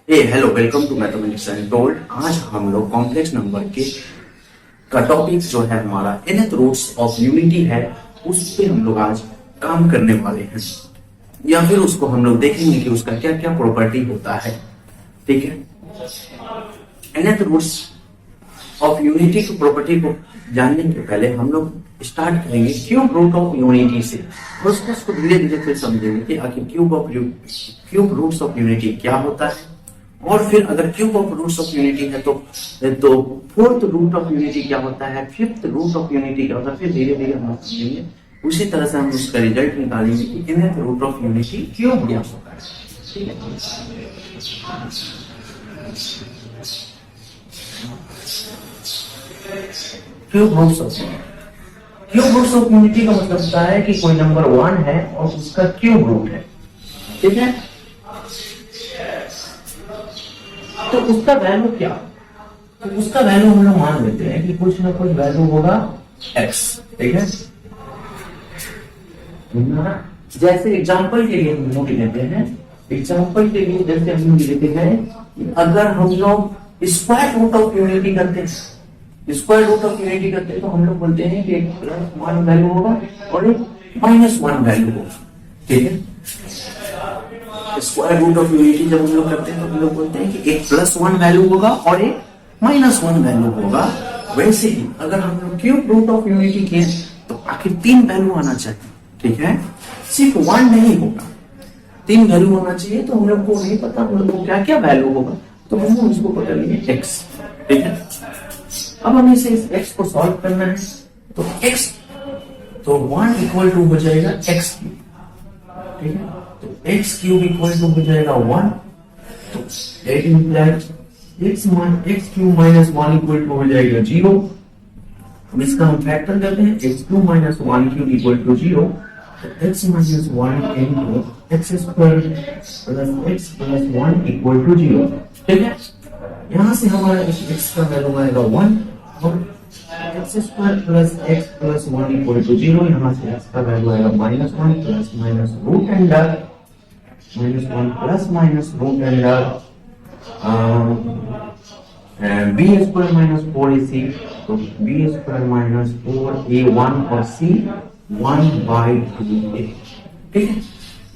Hello welcome to mathematics and told. आज हम लोग कॉम्प्लेक्स नंबर के का टॉपिक जो है हमारा nth रूट्स ऑफ यूनिटी है, उस पे हम लोग आज काम करने वाले हैं, या फिर उसको हम लोग देखेंगे कि उसका क्या क्या प्रॉपर्टी होता है। ठीक है, nth रूट्स ऑफ यूनिटी की प्रॉपर्टी को जानने के पहले हम लोग स्टार्ट करेंगे क्यूब रूट ऑफ यूनिटी से, और उसको धीरे धीरे फिर समझेंगे कि आखिर क्यूब रूट्स ऑफ यूनिटी क्या होता है, और फिर अगर cube of roots of unity है तो फोर्थ रूट ऑफ यूनिटी क्या होता है, फिफ्थ रूट ऑफ यूनिटी क्या होता है, फिर धीरे धीरे हम समझेंगे। उसी तरह से हम उसका रिजल्ट निकालेंगे कि nth रूट ऑफ यूनिटी क्यों क्या होता है। ठीक है, क्यूब रूट्स ऑफ यूनिटी का मतलब होता है कि कोई नंबर 1 है और उसका क्यूब रूट है। ठीक है, तो उसका वैल्यू क्या, तो उसका वैल्यू हम लोग मान लेते हैं कि कुछ ना कुछ वैल्यू होगा x। ठीक है, जैसे एग्जांपल के लिए हम लोग लेते हैं, एग्जांपल के लिए जैसे हम लोग लेते हैं कि अगर हम लोग स्क्वायर रूट ऑफ यूनिटी करते हैं, स्क्वायर रूट ऑफ यूनिटी करते हैं तो हम लोग बोलते हैं कि एक +1 वैल्यू होगा और एक -1 वैल्यू होगा। ठीक है, स्क्वायर रूट ऑफ यूनिटी जब हम लोग करते हैं तो हम लोग बोलते हैं कि एक +1 वैल्यू होगा और एक -1 वैल्यू होगा। वैसे ही अगर हम लोग क्यूब रूट ऑफ यूनिटी किए तो आखिर 3 वैल्यू आना चाहिए। ठीक है, सिर्फ 1 नहीं होगा, 3 वैल्यू आना चाहिए। तो हम लोग को नहीं पता हम लोग को क्या क्या वैल्यू होगा, तो हम लोग इसको पता लेंगे x। ठीक है, अब हमें इसे इस x को सॉल्व करना है, तो x तो 1 इक्वल टू हो जाएगा x क्यूब। ठीक है, तो x क्यूब इक्वल टू हो जाएगा 1, तो that implies x cube minus 1 equal to हो जाएगा 0। अब इसका हम फैक्टर करते हैं, x cube minus 1 cube equal to 0, तो x minus 1 into x square plus x plus 1 equal to 0। ठीक है, यहां से हमारा x का वैल्यू आएगा 1 और x square plus x plus 1 equal to 0। यहाँ से x का वैल्यू आएगा -1 plus minus root under -1 plus minus root under b square minus 4ac, तो b स्क्वायर माइनस 4a1 और c 1/2a। ठीक है,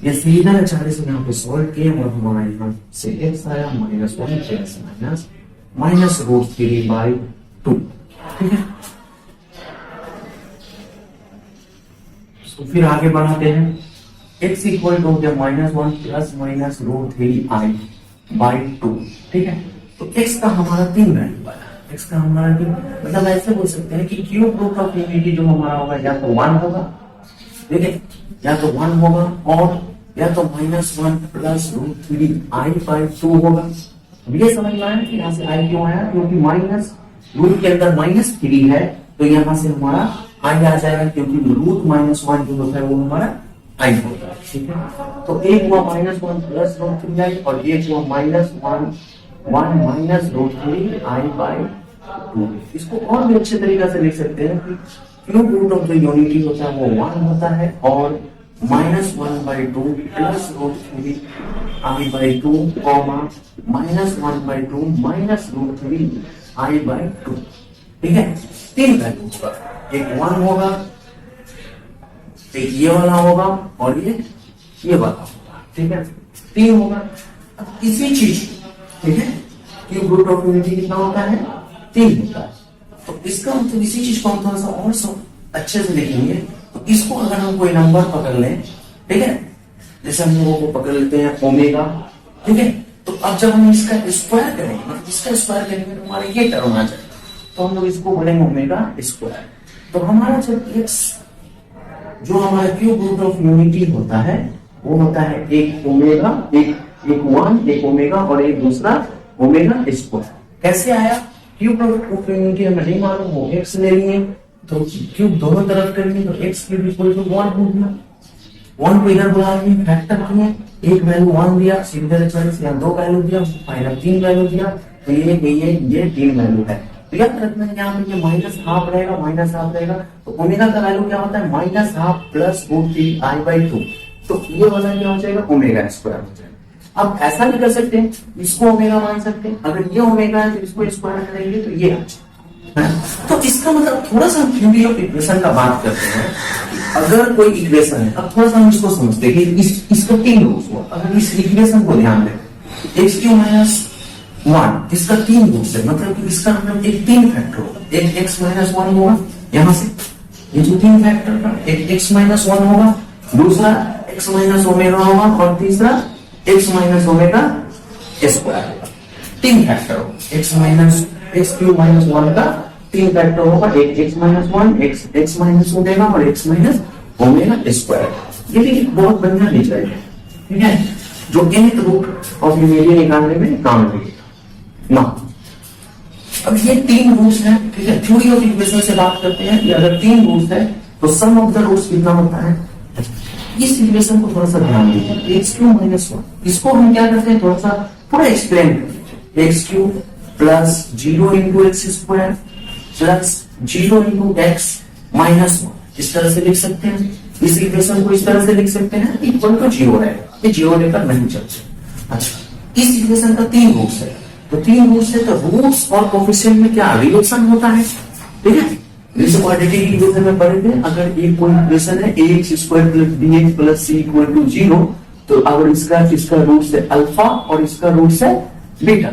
ये सीधा अचानक से यहाँ पे सॉल्व किए और हमारा यहाँ से x आया -1 प्लस माइनस √3/2। ठीक है, तो फिर आगे बढ़ाते हैं, x इक्वल टू हो -1 प्लस माइनस √3i/2। ठीक है, तो x का हमारा 3 वैल्यू आया, x का हमारा मतलब ऐसे बोल सकते हैं कि क्यूब रूट ऑफ यूनिटी जो हमारा होगा या तो 1 होगा, ठीक है, या तो 1 होगा, और या तो -1 प्लस √3i/2 होगा। ये समझ में आया कि यहाँ से i क्यों आया, क्योंकि माइनस रूट के अंदर -3 है, तो यहाँ से हमारा i आ जाएगा, क्योंकि रूट -1 जो होता है वो हमारा i होता है। ठीक है, तो एक हुआ -1 प्लस √3i और एक हुआ -1 माइनस √3i/2। इसको और भी अच्छे तरीके से लिख सकते हैं कि cube root of the unity होता है वो 1 होता है और -1/2 प्लस √3i/2 -1/2 माइनस √3i/2। ठीक है, 3 वैल्यू होगा, एक 1 होगा, एक ये वाला होगा और ये वाला होगा। ठीक है, 3 होगा। अब इसी चीज, ठीक है, क्यूब रूट ऑफ यूनिटी कितना होता है, 3 होता है। तो इसका मतलब इसी चीज को हम थोड़ा सा और सब अच्छे से देखेंगे। तो इसको अगर हम कोई नंबर पकड़ लें, ठीक है, जैसे हम लोगों को पकड़ लेते हैं ओमेगा। ठीक है, तो अब जब हम इसका स्क्वायर करेंगे, इसका स्क्वायर करेंगे तो हमारा ये टर्म आ जाएगा, तो हम लोग इसको बोलेंगे ओमेगा स्क्वायर। तो हमारा जब x जो हमारा क्यूब रूट ऑफ यूनिटी होता है वो होता है एक ओमेगा, एक 1, एक ओमेगा और एक दूसरा ओमेगा स्क्वायर। कैसे आया, क्यूब रूट ऑफ यूनिटी हमें नहीं मालूम, वो x ले लिए तो क्यूब दोनों तरफ करेंगे तो x क्यूब इक्वल टू 1 हो गया। 1 को इधर बुला लिए, फैक्टर किए, एक वैल्यू 1 दिया, सीधे से यहाँ 2 वैल्यू दिया, फाइनल 3 वैल्यू दिया, तो ये 3 वैल्यू है। तो याद रखना है यहाँ पे -12 रहेगा, तो ओमेगा का वैल्यू क्या होता है -12 प्लस √3i/2, तो ये वाला क्या हो जाएगा ओमेगा स्क्वायर हो जाएगा। अब ऐसा भी कर सकते हैं, इसको ओमेगा मान सकते हैं, अगर ये ओमेगा है तो इसको स्क्वायर करेंगे तो ये है। तो इसका मतलब थोड़ा सा थ्योरी ऑफ इक्वेशन का बात करते हैं। अगर कोई इक्वेशन है, अब थोड़ा सा हम इसको समझते हैं कि इसको तीन रूट्स हुआ। अगर इस इक्वेशन को ध्यान दें, एक्स क्यू माइनस वन, इसका तीन रूट्स है, मतलब कि इसका मतलब एक तीन फैक्टर होगा। एक एक्स माइनस वन होगा यहां से, ये जो तीन फैक्टर का एक एक्स माइनस वन होगा, दूसरा एक्स माइनस ओमेगा होगा और तीसरा एक्स माइनस ओमेगा स्क्वायर होगा। तीन फैक्टर होगा, एक्स क्यू माइनस वन का तीन फैक्टर होगा, एक x minus one, x minus omega और एक्स माइनस ओमेगा स्क्वायर। ये भी बहुत बढ़िया रिजल्ट है, ठीक है, जो nth रूट ऑफ यूनिटी निकालने में काम लगेगा ना। अब ये तीन रूट्स हैं, ठीक है, थ्योरी ऑफ इक्वेशन से बात करते हैं कि अगर तीन रूट्स है तो सम ऑफ द रूट्स कितना होता है। इस इक्वेशन को थोड़ा सा ध्यान दीजिए, एक्स क्यू माइनस वन, इसको हम क्या करते हैं, थोड़ा सा पूरा एक्सप्लेन करते हैं। X Q plus 0 into x square plus 0 into x minus one, इस तरह से लिख सकते हैं। इस इक्वेशन को इस तरह से लिख सकते हैं, इक्वल टू 0 है, ये 0 लेकर नहीं चलते। अच्छा, इस इक्वेशन का तीन रूट्स है, तो तीन रूट्स है तो रूट्स और कोफिशिएंट में क्या रिलेशन होता है, ठीक है। जैसे क्वाड्रेटिक इक्वेशन में पढ़े थे, अगर एक कोई इक्वेशन है ax square plus bx plus c equal to 0, तो अगर इसका रूट्स है अल्फा और इसका रूट्स है बीटा,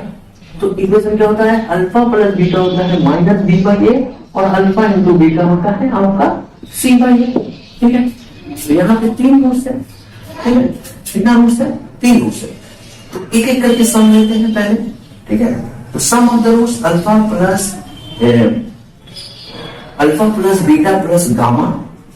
तो इक्वेशन क्या होता है, अल्फा प्लस बीटा होता है माइनस बी बाई ए और अल्फा इंटू बीटा होता है आपका सी बाई ए, ठीक है। तो यहाँ पे तीन रूट्स है, ठीक है, कितना रूट्स है, तीन रूट्स है। तो एक एक करके सम लेते हैं पहले, ठीक है। तो sum of the roots alpha plus beta plus gamma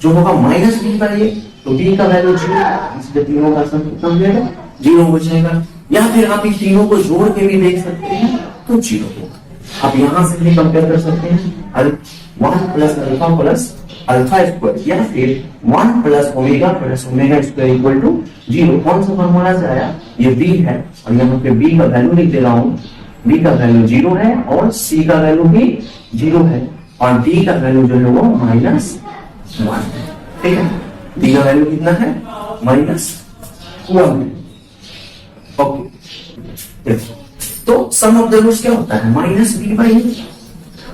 जो होगा माइनस बी बाई ए, तो बी का वैल्यू 0, इसलिए तीनों का सम कितना हो जाएगा, 0 हो जाएगा। या फिर आप इन तीनों को जोड़ के भी देख सकते हैं तो 0 होगा। आप यहां से भी कंपेयर कर सकते हैं 1 plus alpha plus alpha square, या फिर 1 plus omega square equal to 0। कौन सा फॉर्मूला से आया, ये बी है और यहाँ पे बी का वैल्यू लिख दे रहा हूँ, बी का वैल्यू 0 है और सी का वैल्यू भी 0 है और डी का वैल्यू जो है वो -1, ठीक है। डी का वैल्यू कितना है, -1, ओके। तो सम ऑफ द रूट्स क्या होता है, माइनस बी बाई ए,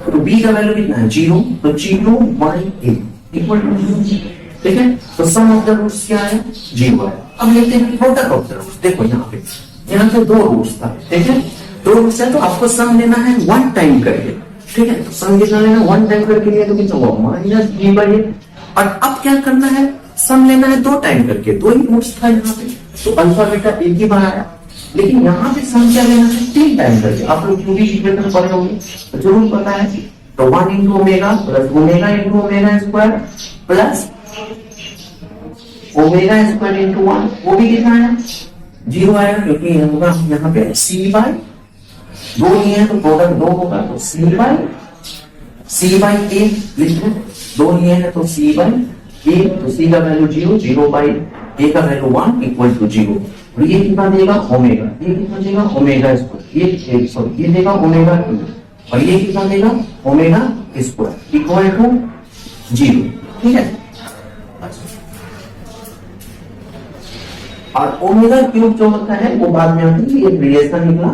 तो बी का वैल्यू कितना है 0, तो 0 बाई ए इक्वल टू 0, ठीक है। तो सम ऑफ द रूट्स क्या है, 0 है। अब लेते हैं प्रोडक्ट ऑफ द रूट्स। देखो यहाँ पे दो रूट्स था, ठीक है, दो रूट्स है, तो आपको सम लेना है 1 टाइम करके, ठीक है। तो सम कितना लेना है 1 टाइम करके लिए तो कितना होगा माइनस बी बाई ए। और अब क्या करना है, सम लेना है 2 टाइम करके, 2 ही रूट्स था यहाँ पे, तो अल्फा बीटा एक ही बार आया। लेकिन यहाँ पे सम क्या लेना है 3 टाइम करके। आप लोग क्यों भी इक्वेशन पढ़े होंगे तो जरूर पता है, तो 1 into omega plus omega into omega square plus omega square into 1, वो भी कितना है 0 आएगा, क्योंकि यहाँ पे सी बाई 2 नहीं है तो प्रोडक्ट 2 होगा, तो सी बाई ए लिखो, 2 नहीं है तो सी बाई ए, तो सी का वैल्यू 0, 0 बाई ए का वैल्यू 1 इक्वल टू 0। और ये कितना देगा ओमेगा, ये कितना देगा ओमेगा स्क्वायर, ये देगा ओमेगा 2 और ये कितना देगा ओमेगा स्क्वायर इक्वल टू 0, ठीक है। और ओमेगा क्यूब जो होता है वो बाद में आती है, एक रिलेशन निकला,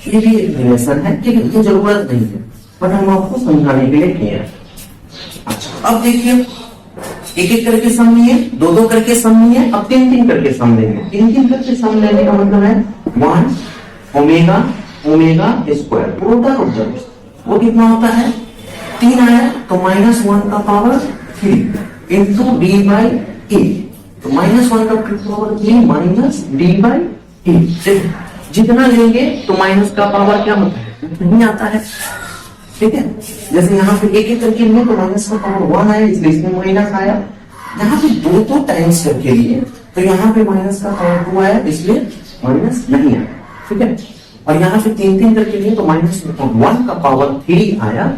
ये भी एक रिलेशन है, ठीक है, ये जरूरत नहीं है पर हम आपको समझाने के लिए किए हैं। अच्छा, अब देखिए एक एक करके सम लिए, 2 करके सम लिए, अब 3 करके सम लेंगे। 3 करके सम लेने का मतलब है 1 omega square product of the roots, वो कितना होता है 3 आया तो -1 का power 3 into d by a, तो -1 का power 3 minus d by a. जितना लेंगे तो माइनस का पावर क्या होता है, नहीं आता है, ठीक है। जैसे यहाँ पे एक करके लिए तो माइनस का पावर 1 आया, इसलिए इसमें माइनस आया। यहाँ पे 2 टाइम्स करके लिए तो यहाँ पे माइनस का पावर 2 आया, इसलिए माइनस नहीं आया, ठीक है। और यहाँ पे 3 करके लिए तो -1 का पावर 3 आया,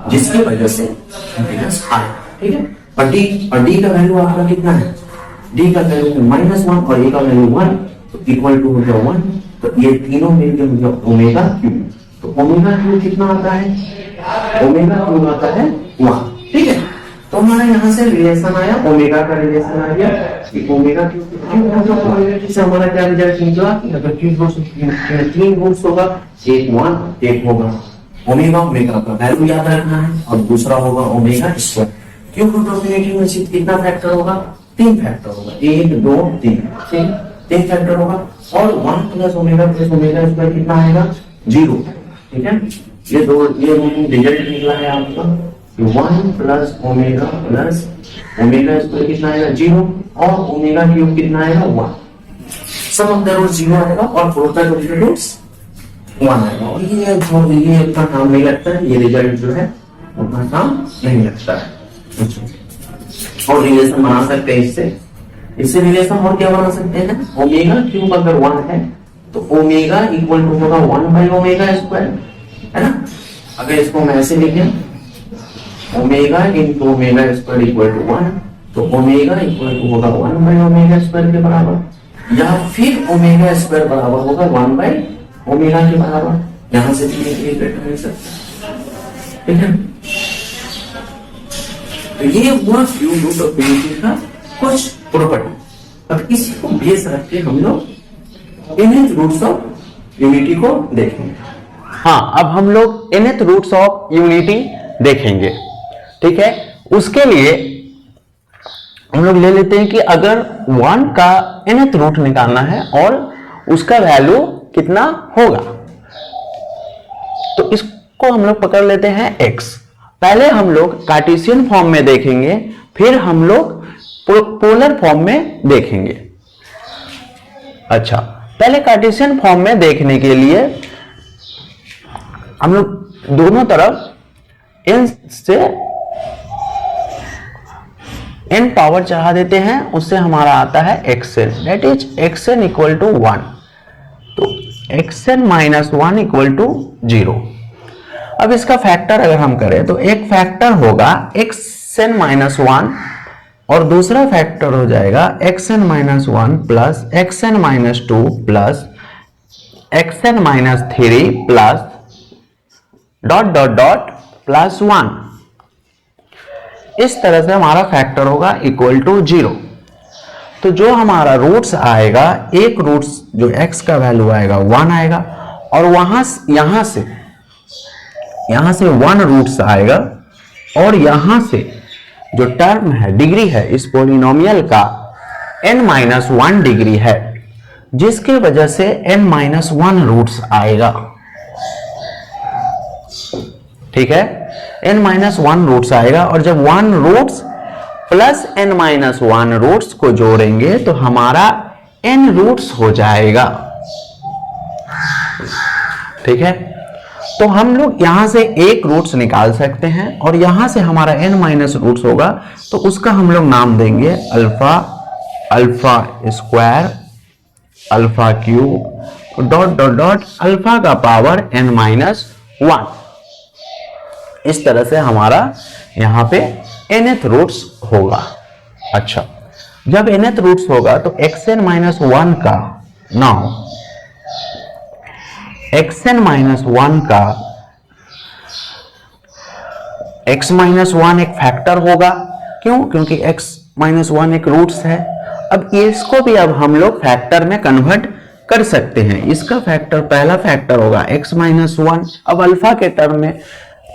जिसकी वजह से माइनस आया, ठीक है। और डी का वैल्यू आपका कितना है, डी का वैल्यू -1 और ए का वैल्यू 1, तो इक्वल टू हो गया 1, तो ये तीनों मिलकर हो गया ओमेगा क्यूब। तो ओमेगा क्यूब कितना आता है, ओमेगा क्यूब आता है 1, ठीक है। तो तो हमारा यहाँ से रिलेशन आया, ओमेगा का रिलेशन आ गया कि ओमेगा क्यू से हमारा क्या रिजल्ट निकला कि अगर क्यू रूट्स 3 रूट्स होगा, एक 1 एक होगा ओमेगा, ओमेगा का वैल्यू याद रखना है, और दूसरा होगा omega square. Cube root of unity में सिर्फ कितना फैक्टर होगा, 3 फैक्टर होगा, 1 2 3 3 फैक्टर होगा, और 1 प्लस ओमेगा स्क्वायर कितना आएगा 0। ठीक है, ये रिजल्ट निकला है आपका 1 प्लस ओमेगा स्क्वायर कितना आएगा 0, और ओमेगा क्यूब कितना आएगा 1। सम ऑफ द रूट्स 0 आएगा और प्रोडक्ट ऑफ द रूट्स 1 आएगा, और ये इतना काम नहीं लगता है, ये रिजल्ट जो है उतना काम नहीं लगता है। और रिलेशन बना सकते हैं इससे रिलेशन और क्या बना सकते हैं, ओमेगा क्यूब अगर 1 है तो ओमेगा इक्वल टू होगा 1 बाई ओमेगा स्क्वायर, है ना। अगर इसको हम ऐसे लिखें omega into omega square equal to 1, तो ओमेगा इक्वल टू होगा 1 बाई ओमेगा स्क्वायर के बराबर, या फिर ओमेगा स्क्वायर बराबर होगा 1 बाई ओमेगा के बराबर। यहां से भी मिल सकता है, ठीक है। तो ये हुआ क्यूब रूट ऑफ यूनिटी का कुछ प्रॉपर्टी। अब इसी को बेस रख के हम लोग nth रूट्स ऑफ यूनिटी को देखेंगे। हाँ, अब हम लोग nth रूट्स ऑफ यूनिटी देखेंगे, ठीक है। उसके लिए हम लोग ले लेते हैं कि अगर 1 का nth रूट निकालना है और उसका वैल्यू कितना होगा, तो इसको हम लोग पकड़ लेते हैं x। पहले हम लोग कार्टेशियन फॉर्म में देखेंगे, फिर हम लोग पोलर फॉर्म में देखेंगे। अच्छा, पहले कार्टेशियन फॉर्म में देखने के लिए हम लोग दोनों तरफ n से n पावर चढ़ा देते हैं, उससे हमारा आता है xn, that is xn equal to 1। तो xn माइनस 1 इक्वल टू 0। अब इसका फैक्टर अगर हम करें तो एक फैक्टर होगा xn माइनस 1 और दूसरा फैक्टर हो जाएगा xn minus 1 plus xn minus 2 plus xn minus 3 plus dot dot dot plus 1। इस तरह से हमारा फैक्टर होगा इक्वल टू 0। तो जो हमारा रूट्स आएगा, एक रूट्स जो x का वैल्यू आएगा 1 आएगा, और यहां से 1 रूट्स आएगा, और यहां से जो टर्म है, डिग्री है इस पोलिनोमियल का n-1 डिग्री है, जिसके वजह से n-1 रूट्स आएगा, ठीक है। n-1 रूट्स आएगा, और जब 1 रूट्स प्लस n-1 रूट्स को जोड़ेंगे तो हमारा n रूट्स हो जाएगा, ठीक है। तो हम लोग यहां से एक रूट्स निकाल सकते हैं, और यहां से हमारा n- रूट्स होगा, तो उसका हम लोग नाम देंगे alpha, alpha square, alpha cube, dot dot dot alpha का पावर n-1। इस तरह से हमारा यहां पे nth रूट्स होगा। अच्छा, जब nth रूट्स होगा तो xn-1 का नाउ xn-1 का x-1 एक फैक्टर होगा, क्यों? क्योंकि x-1 एक रूट्स है। अब इसको भी अब हम लोग फैक्टर में कन्वर्ट कर सकते हैं। इसका फैक्टर, पहला फैक्टर होगा x-1, अब अल्फा के टर्म में,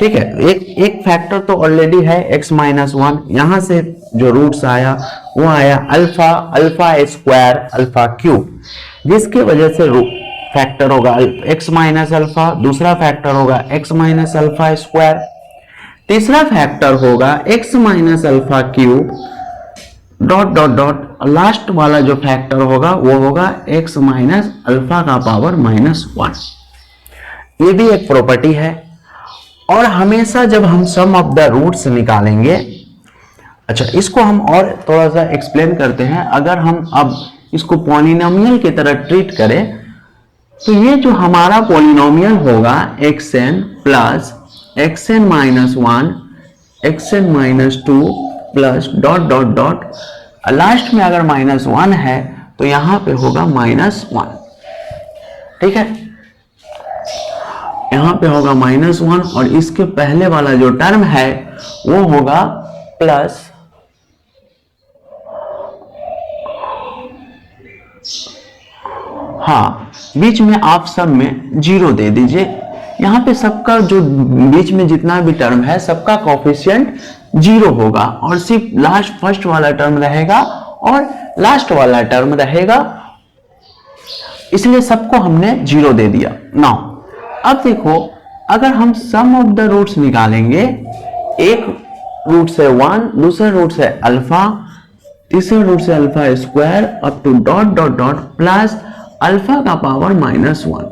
ठीक है। एक फैक्टर तो ऑलरेडी है x-1, यहां से जो रूट्स आया वो आया alpha, alpha square, alpha cube, जिसकी वजह से फैक्टर होगा x माइनस अल्फा, दूसरा फैक्टर होगा x माइनस अल्फा स्क्वायर, तीसरा फैक्टर होगा x minus alpha cube, dot dot dot last वाला जो फैक्टर होगा वो होगा x माइनस अल्फा का पावर -1। ये भी एक प्रॉपर्टी है। और हमेशा जब हम सम ऑफ द रूट्स निकालेंगे, अच्छा इसको हम और थोड़ा सा एक्सप्लेन करते हैं। अगर हम अब इसको पॉलिनोमियल की तरह ट्रीट करें, तो ये जो हमारा पॉलिनोमियल होगा xn plus xn minus 1, xn minus 2 plus dot dot dot, last में अगर -1 है तो यहां पे होगा -1, ठीक है। यहां पे होगा -1, और इसके पहले वाला जो टर्म है वो होगा प्लस हाँ बीच में आप सब में 0 दे दीजिए। यहाँ पे सबका जो बीच में जितना भी टर्म है सबका कोफिशिएंट 0 होगा और सिर्फ लास्ट फर्स्ट वाला टर्म रहेगा और लास्ट वाला टर्म रहेगा, इसलिए सबको हमने 0 दे दिया। नाउ अब देखो, अगर हम सम ऑफ द रूट्स निकालेंगे, एक रूट से 1, दूसरा रूट से अल्फा, तीसरा रूट से alpha square up to dot dot dot plus alpha का पावर -1,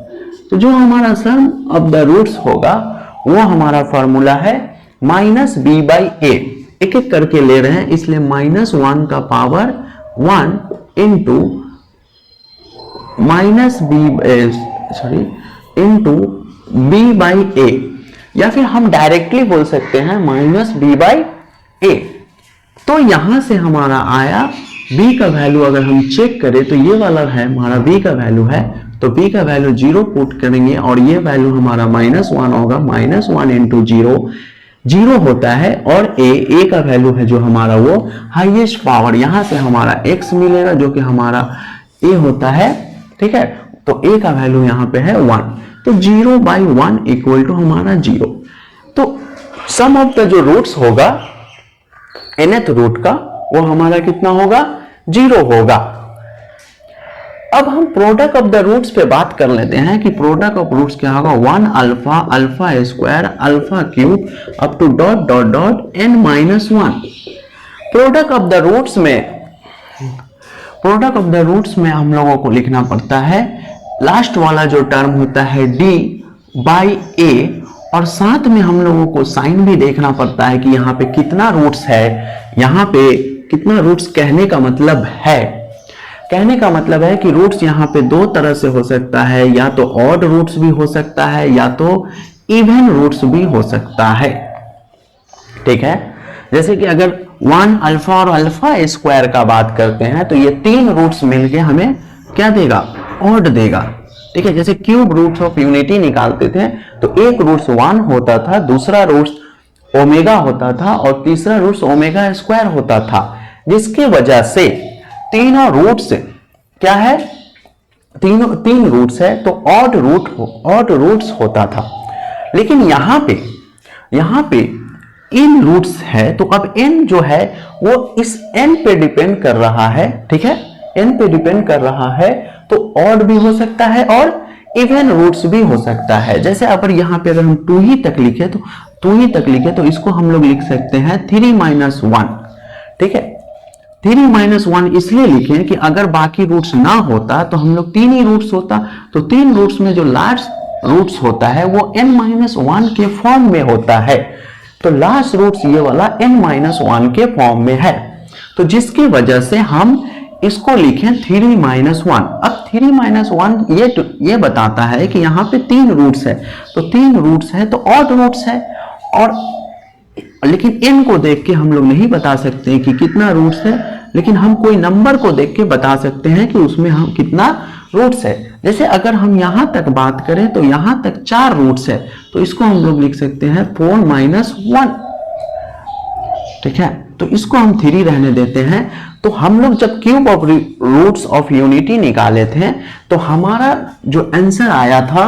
तो जो हमारा सम ऑफ द रूट्स होगा वो हमारा फॉर्मूला है -b/a। एक एक करके ले रहे हैं इसलिए -1 का पावर 1 इंटू b/a, या फिर हम डायरेक्टली बोल सकते हैं -b/a। तो यहां से हमारा आया b का वैल्यू, अगर हम चेक करें तो ये वाला है हमारा b का वैल्यू है, तो b का वैल्यू 0 पुट करेंगे और ये वैल्यू हमारा -1 होगा। -1 इंटू 0 होता है और a का वैल्यू है जो हमारा वो हाईएस्ट पावर, यहां से हमारा x मिलेगा जो कि हमारा a होता है। ठीक है, तो a का वैल्यू यहां पे है 1, तो 0/1 इक्वल टू हमारा 0। तो सम ऑफ द जो रूट्स होगा nth रूट का वो हमारा कितना होगा, 0 होगा। अब हम प्रोडक्ट ऑफ द रूट्स पे बात कर लेते हैं कि प्रोडक्ट ऑफ रूट्स क्या होगा, 1 alpha, alpha square, alpha cube up to dot dot dot n-1। Product of the roots में हम लोगों को लिखना पड़ता है लास्ट वाला जो टर्म होता है d/a, और साथ में हम लोगों को साइन भी देखना पड़ता है कि यहाँ पे कितना रूट्स है। यहाँ पे कितना रूट्स कहने का मतलब है कि रूट्स यहाँ पे दो तरह से हो सकता है, या तो ऑड रूट्स भी हो सकता है या तो इवन रूट्स भी हो सकता है। ठीक है, जैसे कि अगर 1 अल्फा और अल्फा स्क्वायर का बात करते हैं तो ये 3 रूट्स मिलके हमें क्या देगा, ऑड देगा। ठीक है, जैसे क्यूब रूट्स ऑफ यूनिटी निकालते थे तो एक रूट्स 1 होता था, दूसरा रूट्स ओमेगा होता था और तीसरा रूट्स ओमेगा स्क्वायर होता था, जिसकी वजह से तीनों रूट्स क्या है, तीन रूट्स है तो ऑड रूट्स होता था। लेकिन यहाँ पे इन रूट्स है, तो अब n जो है वो इस n पे डिपेंड कर रहा है। ठीक है, n पे डिपेंड कर रहा है, तो ऑड भी हो सकता है और इवन रूट्स भी हो सकता है। जैसे अगर यहाँ पे अगर हम 2 ही तक लिखे तो इसको हम लोग लिख सकते हैं 3-1। ठीक है, 3-1 इसलिए लिखें कि अगर बाकी रूट्स ना होता तो हम लोग 3 ही रूट्स होता, तो 3 रूट्स में जो लास्ट रूट्स होता है वो n-1 के फॉर्म में होता है, तो लास्ट रूट्स ये वाला n-1 के फॉर्म में है, तो जिसकी वजह से हम इसको लिखें 3-1। अब 3-1 ये बताता है कि यहाँ पे 3 रूट्स है, तो 3 रूट्स है तो ऑड रूट्स है, और लेकिन n को देख के हम लोग नहीं बता सकते कि कितना रूट्स है, लेकिन हम कोई नंबर को देख के बता सकते हैं कि उसमें हम कितना रूट्स है। जैसे अगर हम यहां तक बात करें तो यहां तक 4 रूट्स है, तो इसको हम लोग लिख सकते हैं 4-1। ठीक है, तो इसको हम 3 रहने देते हैं। तो हम लोग जब cube of roots of unity निकाले थे तो हमारा जो आंसर आया था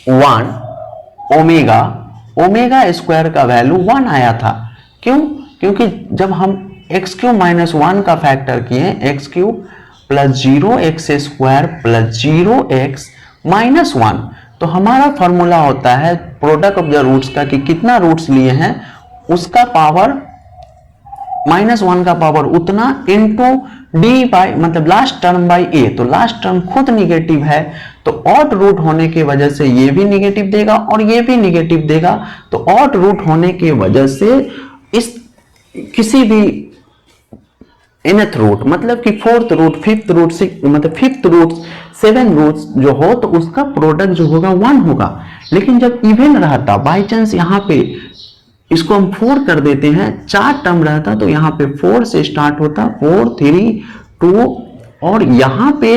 1 ओमेगा स्क्वायर का वैल्यू 1 आया था। क्यों? क्योंकि जब हम x³ - 1 का फैक्टर किए, x³ + 0x² + 0x - 1, तो हमारा फॉर्मूला होता है प्रोडक्ट ऑफ द रूट्स का कि कितना रूट्स लिए हैं उसका पावर -1 का पावर उतना इंटू डी बाई मतलब लास्ट टर्म बाई ए। तो लास्ट टर्म खुद निगेटिव है, तो ऑड रूट होने की वजह से ये भी निगेटिव देगा और ये भी निगेटिव देगा। तो ऑड रूट होने की वजह से इस किसी भी nth रूट मतलब कि 4th रूट 5th रूट मतलब 5th रूट 7 रूट्स जो हो तो उसका प्रोडक्ट जो होगा 1 होगा। लेकिन जब इवन रहता बाई चांस यहाँ पे इसको हम 4 कर देते हैं, 4 टर्म रहता तो यहाँ पे 4 से स्टार्ट होता 4 3 2 और यहाँ पे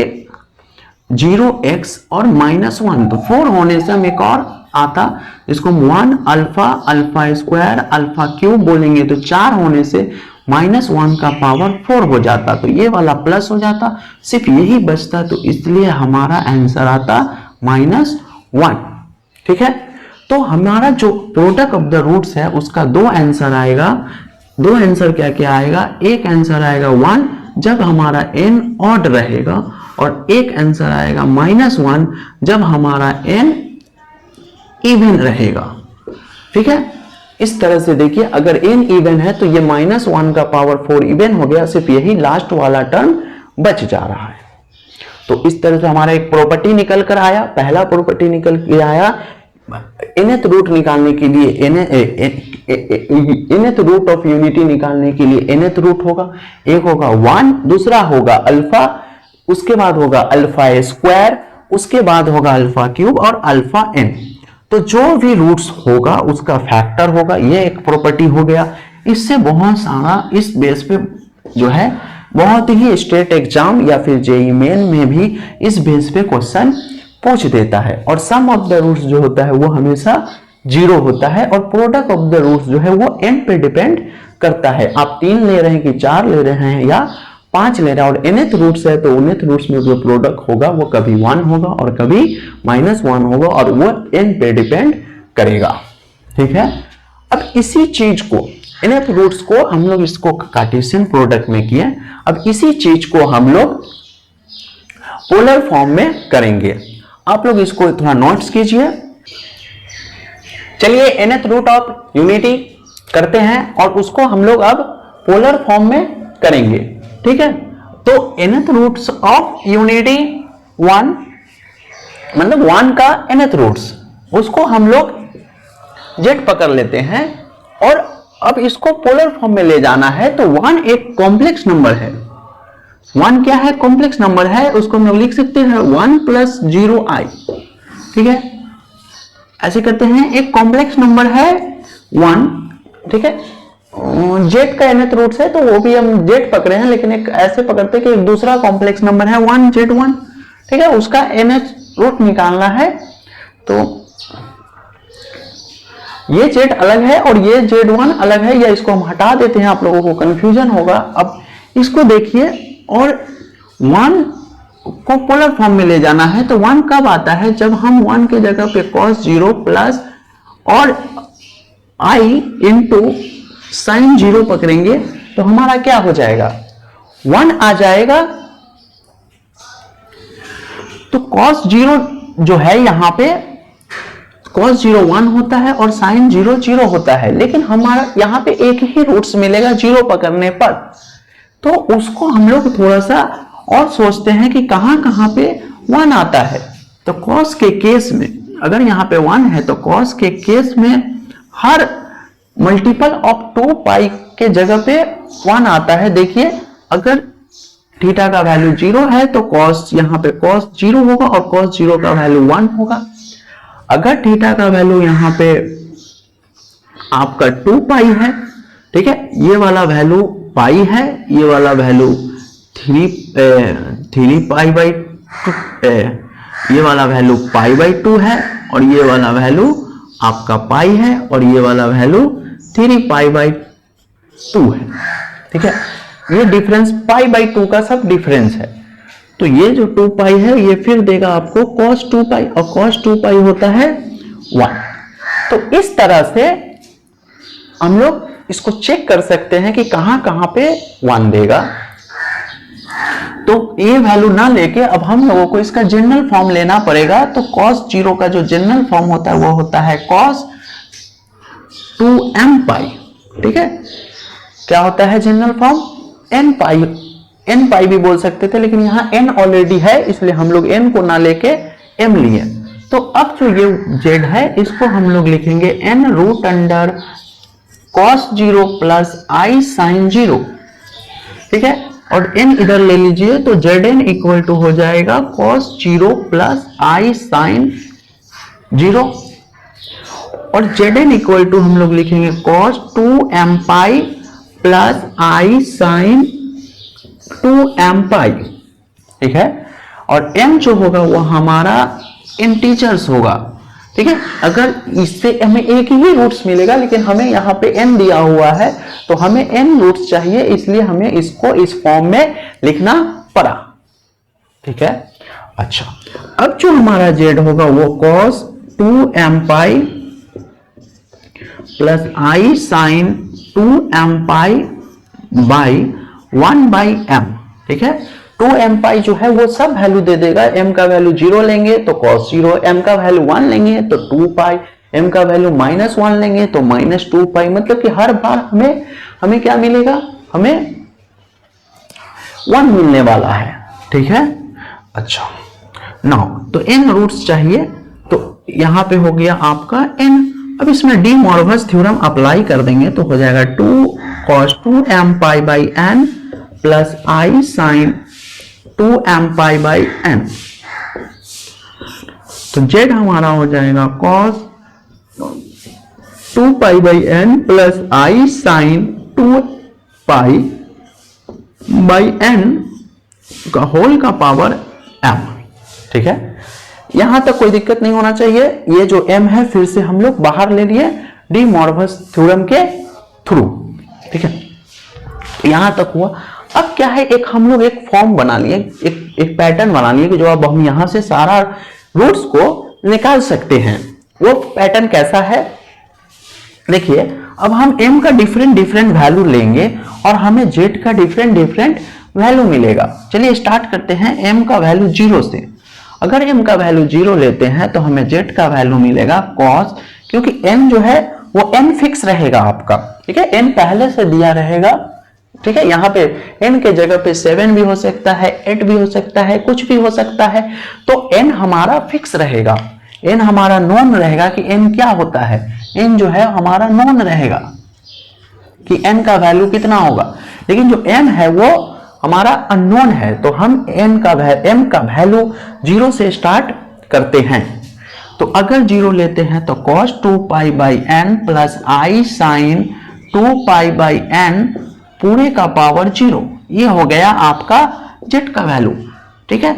0x और -1, तो 4 होने से हम एक और आता, इसको 1 alpha alpha square alpha cube बोलेंगे तो 4 होने से -1 का पावर 4 हो जाता, तो ये वाला प्लस हो जाता, सिर्फ यही बचता, तो इसलिए हमारा आंसर आता -1। ठीक है, तो हमारा जो प्रोडक्ट ऑफ द रूट्स है उसका दो आंसर आएगा। दो आंसर क्या क्या आएगा, एक आंसर आएगा 1 जब हमारा n ऑड रहेगा, और एक आंसर आएगा -1 जब हमारा n इवन रहेगा। ठीक है, इस तरह से देखिए, अगर n इवन है तो ये -1 का पावर 4 इवन हो गया, सिर्फ यही लास्ट वाला टर्म बच जा रहा है। तो इस तरह से हमारा एक प्रॉपर्टी निकल कर आया, पहला प्रॉपर्टी निकल के आया, nth रूट निकालने के लिए nth रूट ऑफ यूनिटी निकालने के लिए nth रूट होगा, एक होगा 1, दूसरा होगा अल्फा, उसके बाद होगा अल्फा स्क्वायर, उसके बाद होगा अल्फा क्यूब और अल्फा n। तो जो भी रूट्स होगा उसका फैक्टर होगा, ये एक प्रॉपर्टी हो गया। इससे बहुत सारा इस बेस पे जो है बहुत ही स्टेट एग्जाम या फिर जेईई मेन में भी इस बेस पे क्वेश्चन पूछ देता है। और सम ऑफ द रूट्स जो होता है वो हमेशा 0 होता है, और प्रोडक्ट ऑफ द रूट्स जो है वो n पे डिपेंड करता है, आप 3 ले रहे हैं कि 4 ले रहे हैं या 5 ले रहे हैं। और nth रूट्स है तो nth रूट्स में जो प्रोडक्ट होगा वो कभी 1 होगा और कभी -1 होगा, और वो n पे डिपेंड करेगा। ठीक है, अब इसी चीज को nth रूट्स को हम लोग इसको कार्टेशियन प्रोडक्ट में किए, अब इसी चीज को हम लोग पोलर फॉर्म में करेंगे। आप लोग इसको थोड़ा नोट्स कीजिए। चलिए nth रूट ऑफ यूनिटी करते हैं और उसको हम लोग अब पोलर फॉर्म में करेंगे। ठीक है, तो nth रूट्स ऑफ यूनिटी 1, मतलब 1 का nth रूट्स, उसको हम लोग z पकड़ लेते हैं और अब इसको पोलर फॉर्म में ले जाना है। तो 1 एक कॉम्प्लेक्स नंबर है, 1 क्या है, कॉम्प्लेक्स नंबर है, उसको हम लोग लिख सकते हैं 1 + 0i। ठीक है, ऐसे करते हैं, एक कॉम्प्लेक्स नंबर है 1। ठीक है, z का nth रूट्स है तो वो भी हम z पकड़े हैं, लेकिन एक ऐसे पकड़ते हैं कि एक दूसरा कॉम्प्लेक्स नंबर है 1z1। ठीक है, उसका nth रूट निकालना है, तो ये z अलग है और ये z1 अलग है, या इसको हम हटा देते हैं, आप लोगों को कंफ्यूजन होगा। अब इसको देखिए, और 1 को पोलर फॉर्म में ले जाना है, तो 1 कब आता है, जब हम 1 के जगह पे cos 0 प्लस और i इंटू sin 0 पकड़ेंगे, तो हमारा क्या हो जाएगा, 1 आ जाएगा। तो cos 0 जो है यहां पे cos 0 1 होता है और sin 0 0 होता है, लेकिन हमारा यहां पे एक ही रूट्स मिलेगा 0 पकड़ने पर, तो उसको हम लोग थोड़ा सा और सोचते हैं कि कहां पे 1 आता है। तो cos के केस में अगर यहाँ पे 1 है, तो cos के केस में हर मल्टीपल ऑफ 2 पाई के जगह पे 1 आता है। देखिए, अगर थीटा का वैल्यू 0 है तो cos यहाँ पे cos 0 होगा और cos 0 का वैल्यू 1 होगा। अगर थीटा का वैल्यू यहाँ पे आपका 2 पाई है, ठीक है, ये वाला वैल्यू पाई है, ये वाला वैल्यू 3 पाई बाई 2, ये वाला वैल्यू पाई बाई 2 है, और ये वाला वैल्यू आपका पाई है, और ये वाला वैल्यू 3 पाई बाई 2 है। ठीक है, ये डिफरेंस पाई बाई 2 का सब डिफरेंस है। तो ये जो 2 पाई है ये फिर देगा आपको cos 2 पाई, और cos 2 पाई होता है 1। तो इस तरह से हम लोग इसको चेक कर सकते हैं कि कहां पे 1 देगा। तो ये वैल्यू ना लेके अब हम लोगों को इसका जनरल फॉर्म लेना पड़ेगा। तो cos 0 का जो जनरल फॉर्म होता है वो होता है cos 2m पाई। ठीक है, क्या होता है जनरल फॉर्म, n पाई भी बोल सकते थे, लेकिन यहाँ n ऑलरेडी है इसलिए हम लोग n को ना लेके m लिए। तो अब जो ये z है इसको हम लोग लिखेंगे n root under cos 0 plus i sin 0। ठीक है, और n इधर ले लीजिए, तो zn इक्वल टू हो जाएगा cos 0 प्लस i sin 0, और zn इक्वल टू हम लोग लिखेंगे cos 2m pi plus i sin 2m पाई। ठीक है, और m जो होगा वो हमारा इंटीजर्स होगा, ठीक है। अगर इससे हमें एक ही रूट्स मिलेगा, लेकिन हमें यहाँ पे n दिया हुआ है तो हमें n रूट्स चाहिए, इसलिए हमें इसको इस फॉर्म में लिखना पड़ा। ठीक है। अच्छा, अब जो हमारा z होगा वो cos 2m pi plus i sin 2m pi by 1/m। ठीक है। 2m पाई जो है वो सब वैल्यू दे देगा। m का वैल्यू 0 लेंगे तो cos 0, m का वैल्यू 1 लेंगे तो 2 पाई, m का वैल्यू -1 लेंगे तो -2 पाई। मतलब कि हर बार हमें क्या मिलेगा, हमें 1 मिलने वाला है। ठीक है। अच्छा, नाउ तो n रूट्स चाहिए, तो यहां पे हो गया आपका n। अब इसमें डी मॉर्गन थ्योरम अप्लाई कर देंगे तो हो जाएगा 2 cos 2m pi by n plus i sin 2m pi by n। तो z हमारा हो जाएगा cos 2 pi by n plus i sin 2 pi by n का होल का पावर m। ठीक है। यहां तक कोई दिक्कत नहीं होना चाहिए। ये जो m है फिर से हम लोग बाहर ले लिए डी मॉर्गन थ्योरम के थ्रू। ठीक है, यहां तक हुआ। अब क्या है, हम लोग एक फॉर्म बना लिए, एक पैटर्न बना लिए कि जो अब हम यहां से सारा रूट्स को निकाल सकते हैं। वो पैटर्न कैसा है, देखिए। अब हम m का डिफरेंट वैल्यू लेंगे और हमें z का डिफरेंट वैल्यू मिलेगा। चलिए स्टार्ट करते हैं m का वैल्यू 0 से। अगर m का वैल्यू 0 लेते हैं तो हमें z का वैल्यू मिलेगा cos, क्योंकि n जो है वो n फिक्स रहेगा आपका। ठीक है, n पहले से दिया रहेगा। ठीक है, यहाँ पे n के जगह पे 7 भी हो सकता है, 8 भी हो सकता है, कुछ भी हो सकता है। तो n हमारा फिक्स रहेगा, n हमारा नोन रहेगा कि n क्या होता है। n जो है हमारा नोन रहेगा कि n का वैल्यू कितना होगा, लेकिन जो m है वो हमारा अननोन है। तो हम m का वैल्यू 0 से स्टार्ट करते हैं। तो अगर 0 लेते हैं तो cos 2 pi by n plus i sin 2 pi by n पूरे का पावर 0। ये हो गया आपका z का वैल्यू। ठीक है,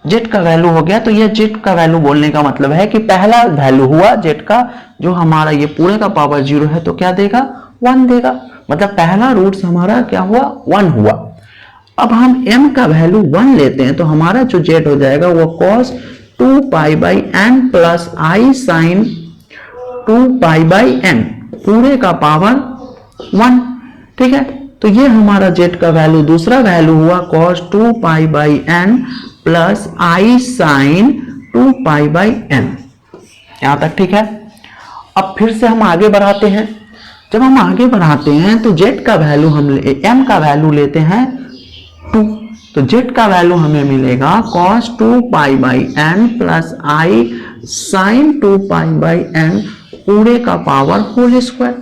z का वैल्यू हो गया। तो ये z का वैल्यू बोलने का मतलब है कि पहला वैल्यू हुआ z का, जो हमारा ये पूरे का पावर 0 है तो क्या देगा, 1 देगा। मतलब पहला रूट्स हमारा क्या हुआ, 1 हुआ। अब हम m का वैल्यू 1 लेते हैं तो हमारा जो z हो जाएगा वो cos 2 pi by n plus i sin 2 pi by n पूरे का पावर 1। ठीक है, तो ये हमारा z का वैल्यू दूसरा वैल्यू हुआ cos 2 pi by n plus i sin 2 pi by n। यहां तक ठीक है। अब फिर से हम आगे बढ़ाते हैं। जब हम आगे बढ़ाते हैं तो z का वैल्यू m का वैल्यू लेते हैं 2, तो z का वैल्यू हमें मिलेगा cos 2 pi by n plus i sin 2 pi by n पूरे का पावर होल स्क्वायर।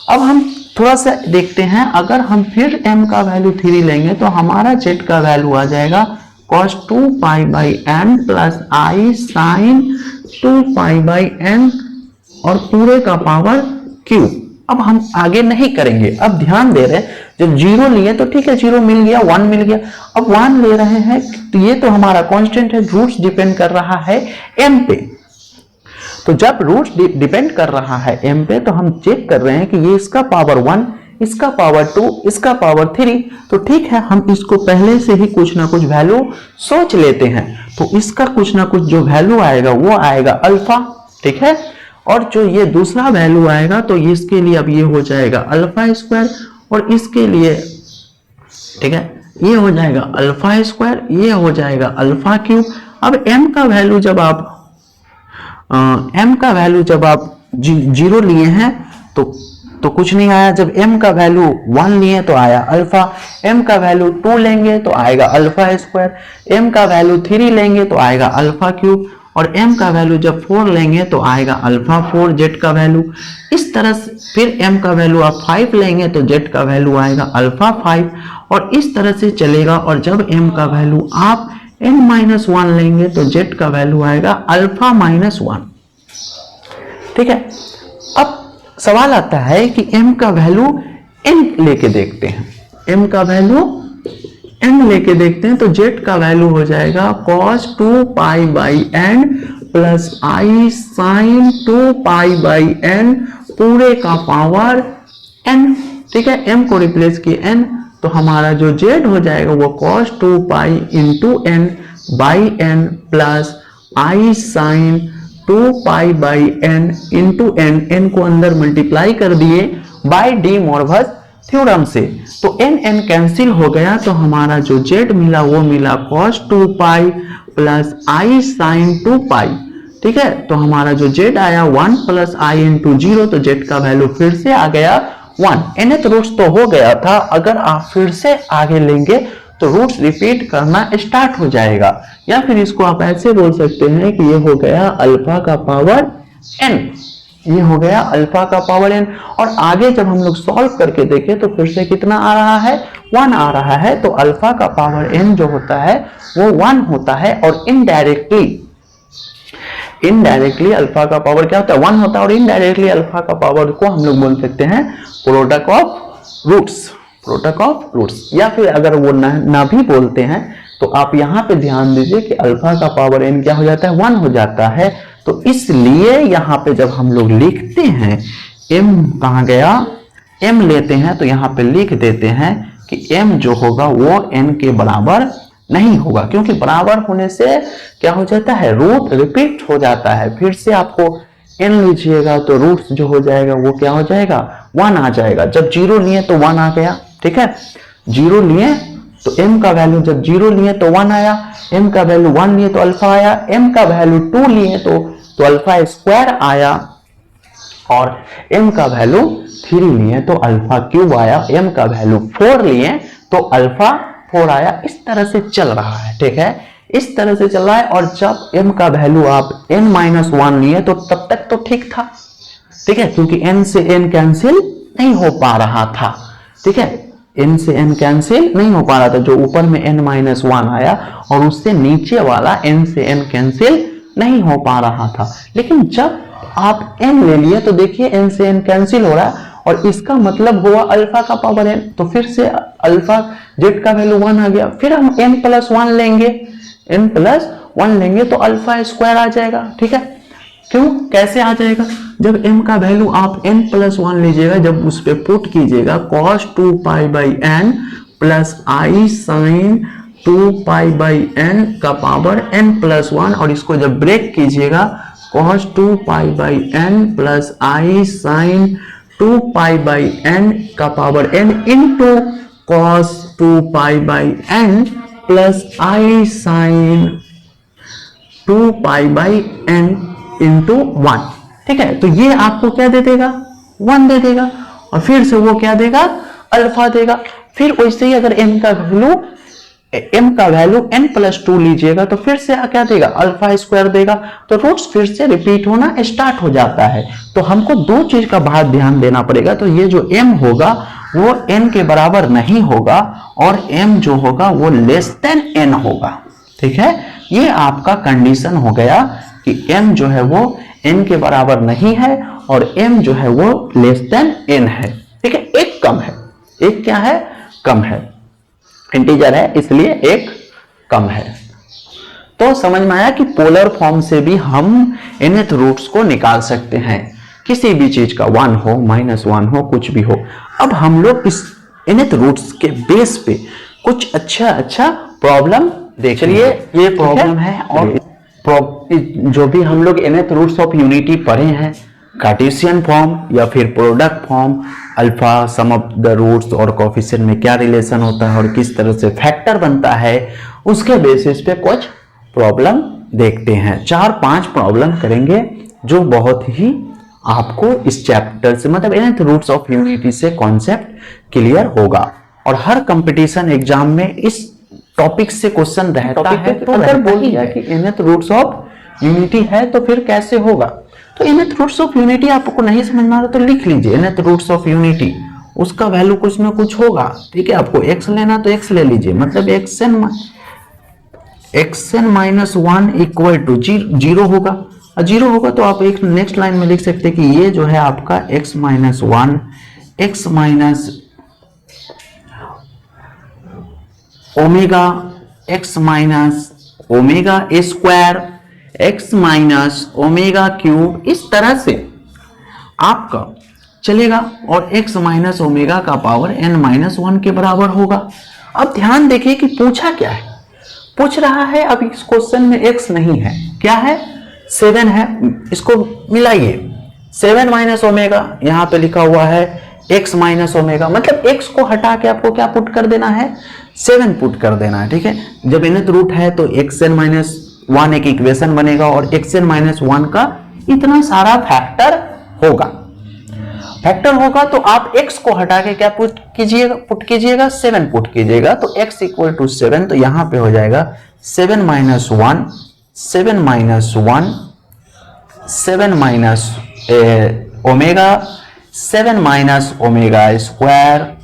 अब हम थोड़ा सा देखते हैं, अगर हम फिर m का वैल्यू 3 लेंगे तो हमारा z का वैल्यू आ जाएगा cos 2 pi by n plus i sin 2 pi by n और पूरे का पावर q। अब हम आगे नहीं करेंगे, अब ध्यान दे रहे हैं। जब 0 लिए तो ठीक है, 0 मिल गया, 1 मिल गया। अब 1 ले रहे हैं तो ये तो हमारा कांस्टेंट है, रूट्स डिपेंड कर रहा है m पे। तो जब रूट्स डिपेंड कर रहा है m पे तो हम चेक कर रहे हैं कि ये इसका पावर 1, इसका पावर 2, इसका पावर 3। तो ठीक है, हम इसको पहले से ही कुछ ना कुछ वैल्यू सोच लेते हैं। तो इसका कुछ ना कुछ जो वैल्यू आएगा वो आएगा अल्फा। ठीक है, और जो ये दूसरा वैल्यू आएगा तो इसके लिए अब ये हो जाएगा अल्फा स्क्वायर, और इसके लिए ठीक है ये हो जाएगा अल्फा स्क्वायर, ये हो जाएगा अल्फा क्यूब। अब m का वैल्यू जब आप जीरो लिए हैं तो कुछ नहीं आया। जब m का वैल्यू 1 लिए तो आया अल्फा, m का वैल्यू 2 लेंगे तो आएगा अल्फा स्क्वायर, m का वैल्यू 3 लेंगे तो आएगा अल्फा क्यूब, और m का वैल्यू जब 4 लेंगे तो आएगा अल्फा 4 z का वैल्यू। इस तरह से फिर m का वैल्यू आप 5 लेंगे तो z का वैल्यू आएगा अल्फा 5, और इस तरह से चलेगा। और जब m का वैल्यू आप n-1 लेंगे तो z का वैल्यू आएगा अल्फा -1। ठीक है, अब सवाल आता है कि m का वैल्यू n लेके देखते हैं। m का वैल्यू n लेके देखते हैं तो z का वैल्यू हो जाएगा cos 2 pi by n plus I sine 2π/n पूरे का पावर n। ठीक है, m को रिप्लेस किए n, तो हमारा जो z हो जाएगा वो cos 2π into n by n plus I sine 2π/n into n को अंदर मल्टीप्लाई कर दिए बाय डी मोरवस थ्योरम से, तो n कैंसिल हो गया, तो हमारा जो z मिला वो मिला cos 2π प्लस आई साइन 2π। ठीक है, तो हमारा जो z आया 1 प्लस आई इंटू 0, तो z का वैल्यू फिर से आ गया 1। nth रूट्स तो हो गया था, अगर आप फिर से आगे लेंगे तो रूट्स रिपीट करना स्टार्ट हो जाएगा, या फिर इसको आप ऐसे बोल सकते हैं कि ये हो गया अल्फा का पावर n, ये हो गया अल्फा का पावर n। और आगे जब हम लोग सॉल्व करके देखें तो फिर से कितना आ रहा है, 1 आ रहा है, तो अल्फा का पावर n जो होता है वो 1 होता है, और इनडायरेक्टली अल्फा का पावर क्या होता है, 1 होता है, और इनडायरेक्टली अल्फा का पावर को हम लोग बोल सकते हैं प्रोडक्ट ऑफ रूट्स। या फिर अगर वो ना भी बोलते हैं तो आप यहाँ पे ध्यान दीजिए कि अल्फा का पावर n क्या हो जाता है, 1 हो जाता है। तो इसलिए यहाँ पे जब हम लोग लिखते हैं m कहाँ गया, m लेते हैं तो यहाँ पे लिख देते हैं कि m जो होगा वो n के बराबर नहीं होगा, क्योंकि बराबर होने से क्या हो जाता है, रूट रिपीट हो जाता है। फिर से आपको n लीजिएगा तो रूट जो हो जाएगा वो क्या हो जाएगा, 1 आ जाएगा। जब 0 लिए तो 1 आ गया, ठीक है, 0 लिए तो m का वैल्यू, जब 0 लिए तो 1 आया, m का वैल्यू 1 लिए तो अल्फा आया, m का वैल्यू 2 लिए तो अल्फा स्क्वायर आया, और m का वैल्यू 3 लिए तो अल्फा क्यूब आया, m का वैल्यू 4 लिए तो अल्फा 4 आया। इस तरह से चल रहा है, ठीक है, इस तरह से चल रहा है। और जब m का वैल्यू आप n-1 लिए तो तब तक तो ठीक था, ठीक है, क्योंकि n से n कैंसिल नहीं हो पा रहा था, ठीक है, n से n कैंसिल नहीं हो पा रहा था, जो ऊपर में n-1 आया और उससे नीचे वाला n से n कैंसिल नहीं हो पा रहा था। लेकिन जब आप n ले लिए तो देखिए n से n कैंसिल हो रहा है, और इसका मतलब हुआ अल्फा का पावर n, तो फिर से अल्फा z का वैल्यू 1 आ गया। फिर हम n+1 लेंगे, n+1 लेंगे तो अल्फा स्क्वायर आ जाएगा, ठीक है। क्यों, कैसे आ जाएगा, जब m का वैल्यू आप n+1 लीजिएगा, जब उस पे पुट कीजिएगा cos 2π/n प्लस आई साइन 2π/n का पावर n+1, और इसको जब ब्रेक कीजिएगा cos 2π/n प्लस आई साइन 2π/n का power n into cos 2π/n plus आई साइन 2π/n इंटू 1, ठीक है। तो ये आपको क्या दे देगा, 1 दे देगा, और फिर से वो क्या देगा, अल्फा देगा। फिर वैसे ही अगर m का वैल्यू n+2 लीजिएगा तो फिर से क्या देगा, अल्फा स्क्वायर देगा, तो रूट्स फिर से रिपीट होना स्टार्ट हो जाता है। तो हमको दो चीज का बात ध्यान देना पड़ेगा, तो ये जो m होगा वो n के बराबर नहीं होगा, और m जो होगा वो लेस देन n होगा, ठीक है। ये आपका कंडीशन हो गया कि m जो है वो n के बराबर नहीं है, और m जो है वो लेस देन n है, ठीक है, एक कम है, एक क्या है, कम है, इंटीजर है इसलिए एक कम है। तो समझ में आया कि पोलर फॉर्म से भी हम nth रूट्स को निकाल सकते हैं, किसी भी चीज का, 1 हो, -1 हो, कुछ भी हो। अब हम लोग इस nth रूट्स के बेस पे कुछ अच्छा प्रॉब्लम देख, चलिए ये प्रॉब्लम है। और जो भी हम लोग nth रूट्स ऑफ यूनिटी पढ़े हैं, कार्टेशियन फॉर्म या फिर product form, alpha, sum of the roots और कोएफिशिएंट में क्या रिलेशन होता है और किस तरह से फैक्टर बनता है, उसके बेसिस पे कुछ प्रॉब्लम देखते हैं। 4-5 प्रॉब्लम करेंगे जो बहुत ही आपको इस चैप्टर से, मतलब nth रूट्स ऑफ यूनिटी से कॉन्सेप्ट क्लियर होगा। और हर कंपटीशन एग्जाम में इस टॉपिक से क्वेश्चन रहता है, तो अगर बोल दिया कि nth रूट्स ऑफ यूनिटी है तो फिर कैसे होगा। तो nth रूट्स ऑफ यूनिटी आपको नहीं समझ में आ रहा तो लिख लीजिए nth रूट्स ऑफ यूनिटी, उसका वैल्यू कुछ ना कुछ होगा, ठीक है। आपको x लेना तो x ले लीजिए, मतलब xn-1 इक्वल टू 0 होगा, और 0 होगा तो आप एक नेक्स्ट लाइन में लिख सकते हैं कि ये जो है आपका x-1 x minus omega x minus omega a square x minus omega cube, इस तरह से आपका चलेगा और x माइनस ओमेगा का पावर n माइनस 1 के बराबर होगा। अब ध्यान देखिए कि पूछा क्या है, पूछ रहा है अब इस क्वेश्चन में x नहीं है, क्या है 7 है, इसको मिलाइए 7 माइनस ओमेगा, यहां पे लिखा हुआ है x माइनस ओमेगा, मतलब x को हटा के आपको क्या पुट कर देना है 7 पुट कर देना है, ठीक है। जब nth रूट है तो xn माइनस 1 एक इक्वेशन बनेगा और xn माइनस 1 का इतना सारा फैक्टर होगा, तो आप x को हटा के क्या पुट कीजिएगा 7 पुट कीजिएगा, तो x इक्वल टू 7, तो यहां पे हो जाएगा 7 minus 1 7 minus 1 7 minus omega 7 minus omega square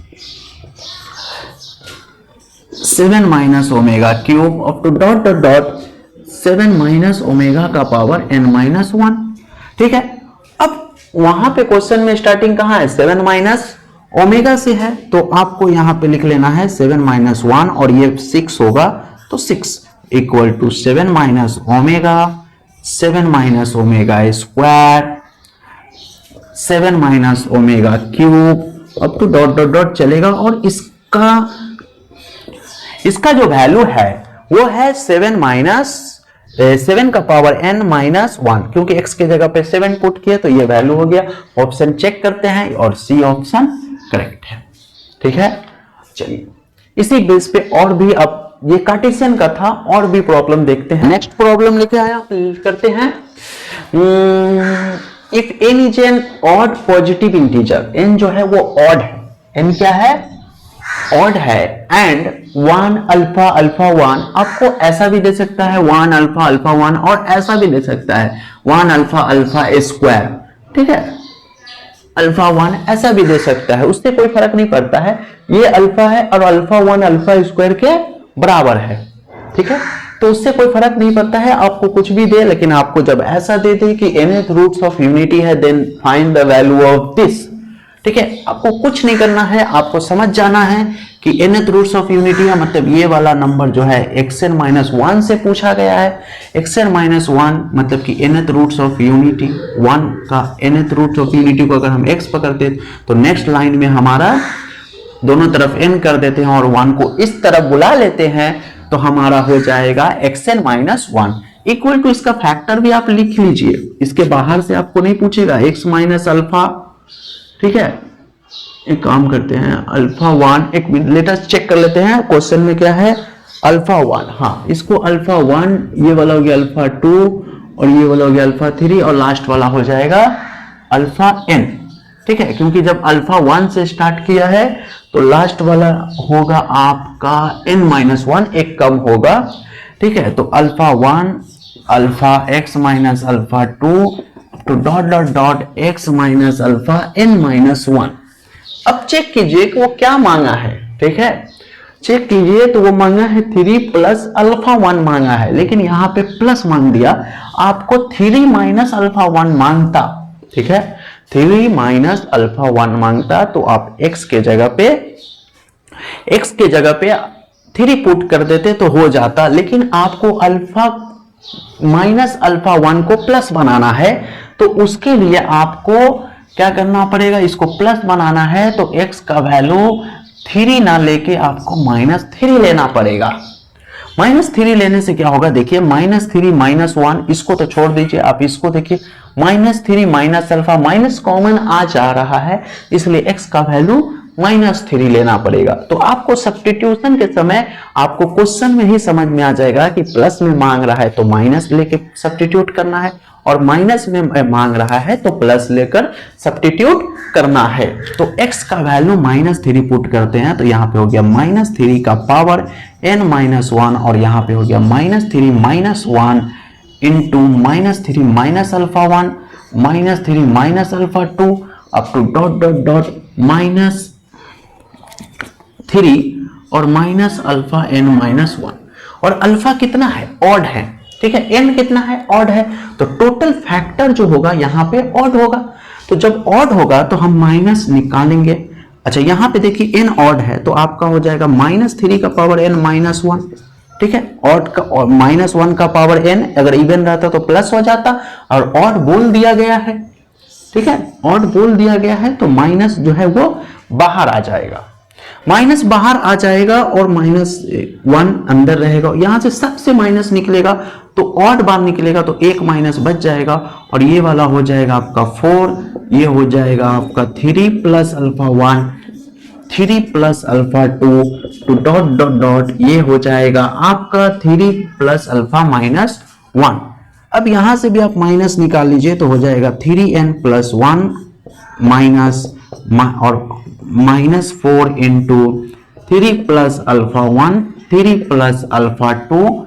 7 minus omega cube up to dot dot dot 7 minus omega का पावर n माइनस 1, ठीक है। अब वहां पे क्वेश्चन में स्टार्टिंग कहां है 7 माइनस ओमेगा से है, तो आपको यहां पे लिख लेना है 7 माइनस 1 और ये 6 होगा, तो 6 equal to 7 minus omega 7 minus omega square 7 minus omega cube up to dot dot dot चलेगा, और इसका जो वैल्यू है वो है 7 का पावर n माइनस 1, क्योंकि x के जगह पे 7 पुट किया तो ये वैल्यू हो गया। ऑप्शन चेक करते हैं और सी ऑप्शन करेक्ट है, ठीक है। चलिए इसी बेस पे और भी, अब ये कार्टेशियन का था, और भी प्रॉब्लम देखते हैं। नेक्स्ट प्रॉब्लम लेके आया करते हैं। If n is an odd positive integer, n जो है वो ऑड है, n क्या है ऑड है, एंड 1 अल्फा अल्फा 1, आपको ऐसा भी दे सकता है 1 अल्फा अल्फा 1, और ऐसा भी दे सकता है 1 अल्फा अल्फा स्क्वायर, ठीक है, अल्फा 1 ऐसा भी दे सकता है, उससे कोई फर्क नहीं पड़ता है, ये अल्फा है और अल्फा 1 अल्फा स्क्वायर के बराबर है, ठीक है, तो उससे कोई फर्क नहीं पड़ता है, आपको कुछ भी दे, लेकिन आपको जब ऐसा दे दे कि nth रूट्स ऑफ यूनिटी है, then find the value of this, ठीक है। आपको कुछ नहीं करना है, आपको समझ जाना है कि nth रूट्स ऑफ यूनिटी है, मतलब ये वाला नंबर जो है xn माइनस 1 से पूछा गया है, xn माइनस 1 मतलब कि nth रूट्स ऑफ यूनिटी 1 का nth रूट्स ऑफ यूनिटी को अगर हम x पकड़ते तो नेक्स्ट लाइन में हमारा दोनों तरफ n कर देते हैं और 1 को इस तरफ बुला लेते हैं, तो हमारा हो जाएगा xn माइनस 1 इक्वल टू, इसका फैक्टर भी आप लिख लीजिए, इसके बाहर से आपको नहीं पूछेगा, x माइनस अल्फा, ठीक है। एक काम करते हैं अल्फा 1, एक मिनट लेटेस्ट चेक कर लेते हैं क्वेश्चन में क्या है, अल्फा 1, हाँ इसको अल्फा 1, ये वाला हो गया अल्फा 2 और ये वाला हो गया अल्फा 3 और लास्ट वाला हो जाएगा अल्फा n, ठीक है, क्योंकि जब अल्फा 1 से स्टार्ट किया है तो लास्ट वाला होगा आपका n माइनस 1, एक कम होगा, ठीक है। तो alpha 1 alpha x minus alpha 2 तो dot dot dot x minus alpha n minus 1। अब चेक कीजिए कि वो क्या मांगा है, ठीक है, चेक कीजिए तो वो मांगा है 3 प्लस अल्फा 1 मांगा है, लेकिन यहाँ पे प्लस मांग दिया, आपको 3 माइनस अल्फा 1 मांगता, ठीक है, 3 माइनस अल्फा 1 मांगता तो आप x के जगह पे 3 पुट कर देते तो हो जाता, लेकिन आपको अल्फा माइनस अल्फा 1 को प्लस बनाना है, तो उसके लिए आपको क्या करना पड़ेगा, इसको प्लस बनाना है तो x का वैल्यू 3 ना लेके आपको -3 लेना पड़ेगा। -3 लेने से क्या होगा, देखिए -3 माइनस 1, इसको तो छोड़ दीजिए, आप इसको देखिए -3 माइनस अल्फा, माइनस कॉमन आ जा रहा है, इसलिए x का वैल्यू -3 लेना पड़ेगा। तो आपको सब्स्टिट्यूशन के समय आपको क्वेश्चन में ही समझ में आ जाएगा कि प्लस में मांग रहा है तो माइनस लेके सब्स्टिट्यूट करना है, और माइनस में मांग रहा है तो प्लस लेकर सब्स्टिट्यूट करना है। तो x का वैल्यू -3 पुट करते हैं, तो यहाँ पे हो गया -3 का पावर n माइनस 1, और यहाँ पे हो गया -3 minus 1 into -3 minus alpha 1 -3 minus alpha 2 up to dot dot dot -3 और माइनस अल्फा n माइनस 1, और अल्फा कितना है ऑड है, ठीक है, n कितना है ऑड है, तो टोटल फैक्टर जो होगा यहाँ पे ऑड होगा, तो जब ऑड होगा तो हम माइनस निकालेंगे। अच्छा यहाँ पे देखिए n ऑड है तो आपका हो जाएगा -3 का पावर n माइनस 1, ठीक है। ऑड का और -1 का पावर n अगर इवन रहता तो प्लस हो जाता, और ऑड बोल दिया गया है, ठीक है, ऑड बोल दिया गया है तो माइनस जो है वो बाहर आ जाएगा, माइनस बाहर आ जाएगा और -1 अंदर रहेगा। यहां से सबसे माइनस निकलेगा तो ऑड बार निकलेगा तो एक माइनस बच जाएगा, और ये वाला हो जाएगा आपका 4, ये हो जाएगा आपका 3 + α1 3 + α2 टू डॉट डॉट डॉट, ये हो जाएगा आपका 3 + α -1। अब यहां से भी आप माइनस निकाल लीजिए तो हो जाएगा 3n + 1 माइनस और -4 इंटू 3 + α1 3 + α2,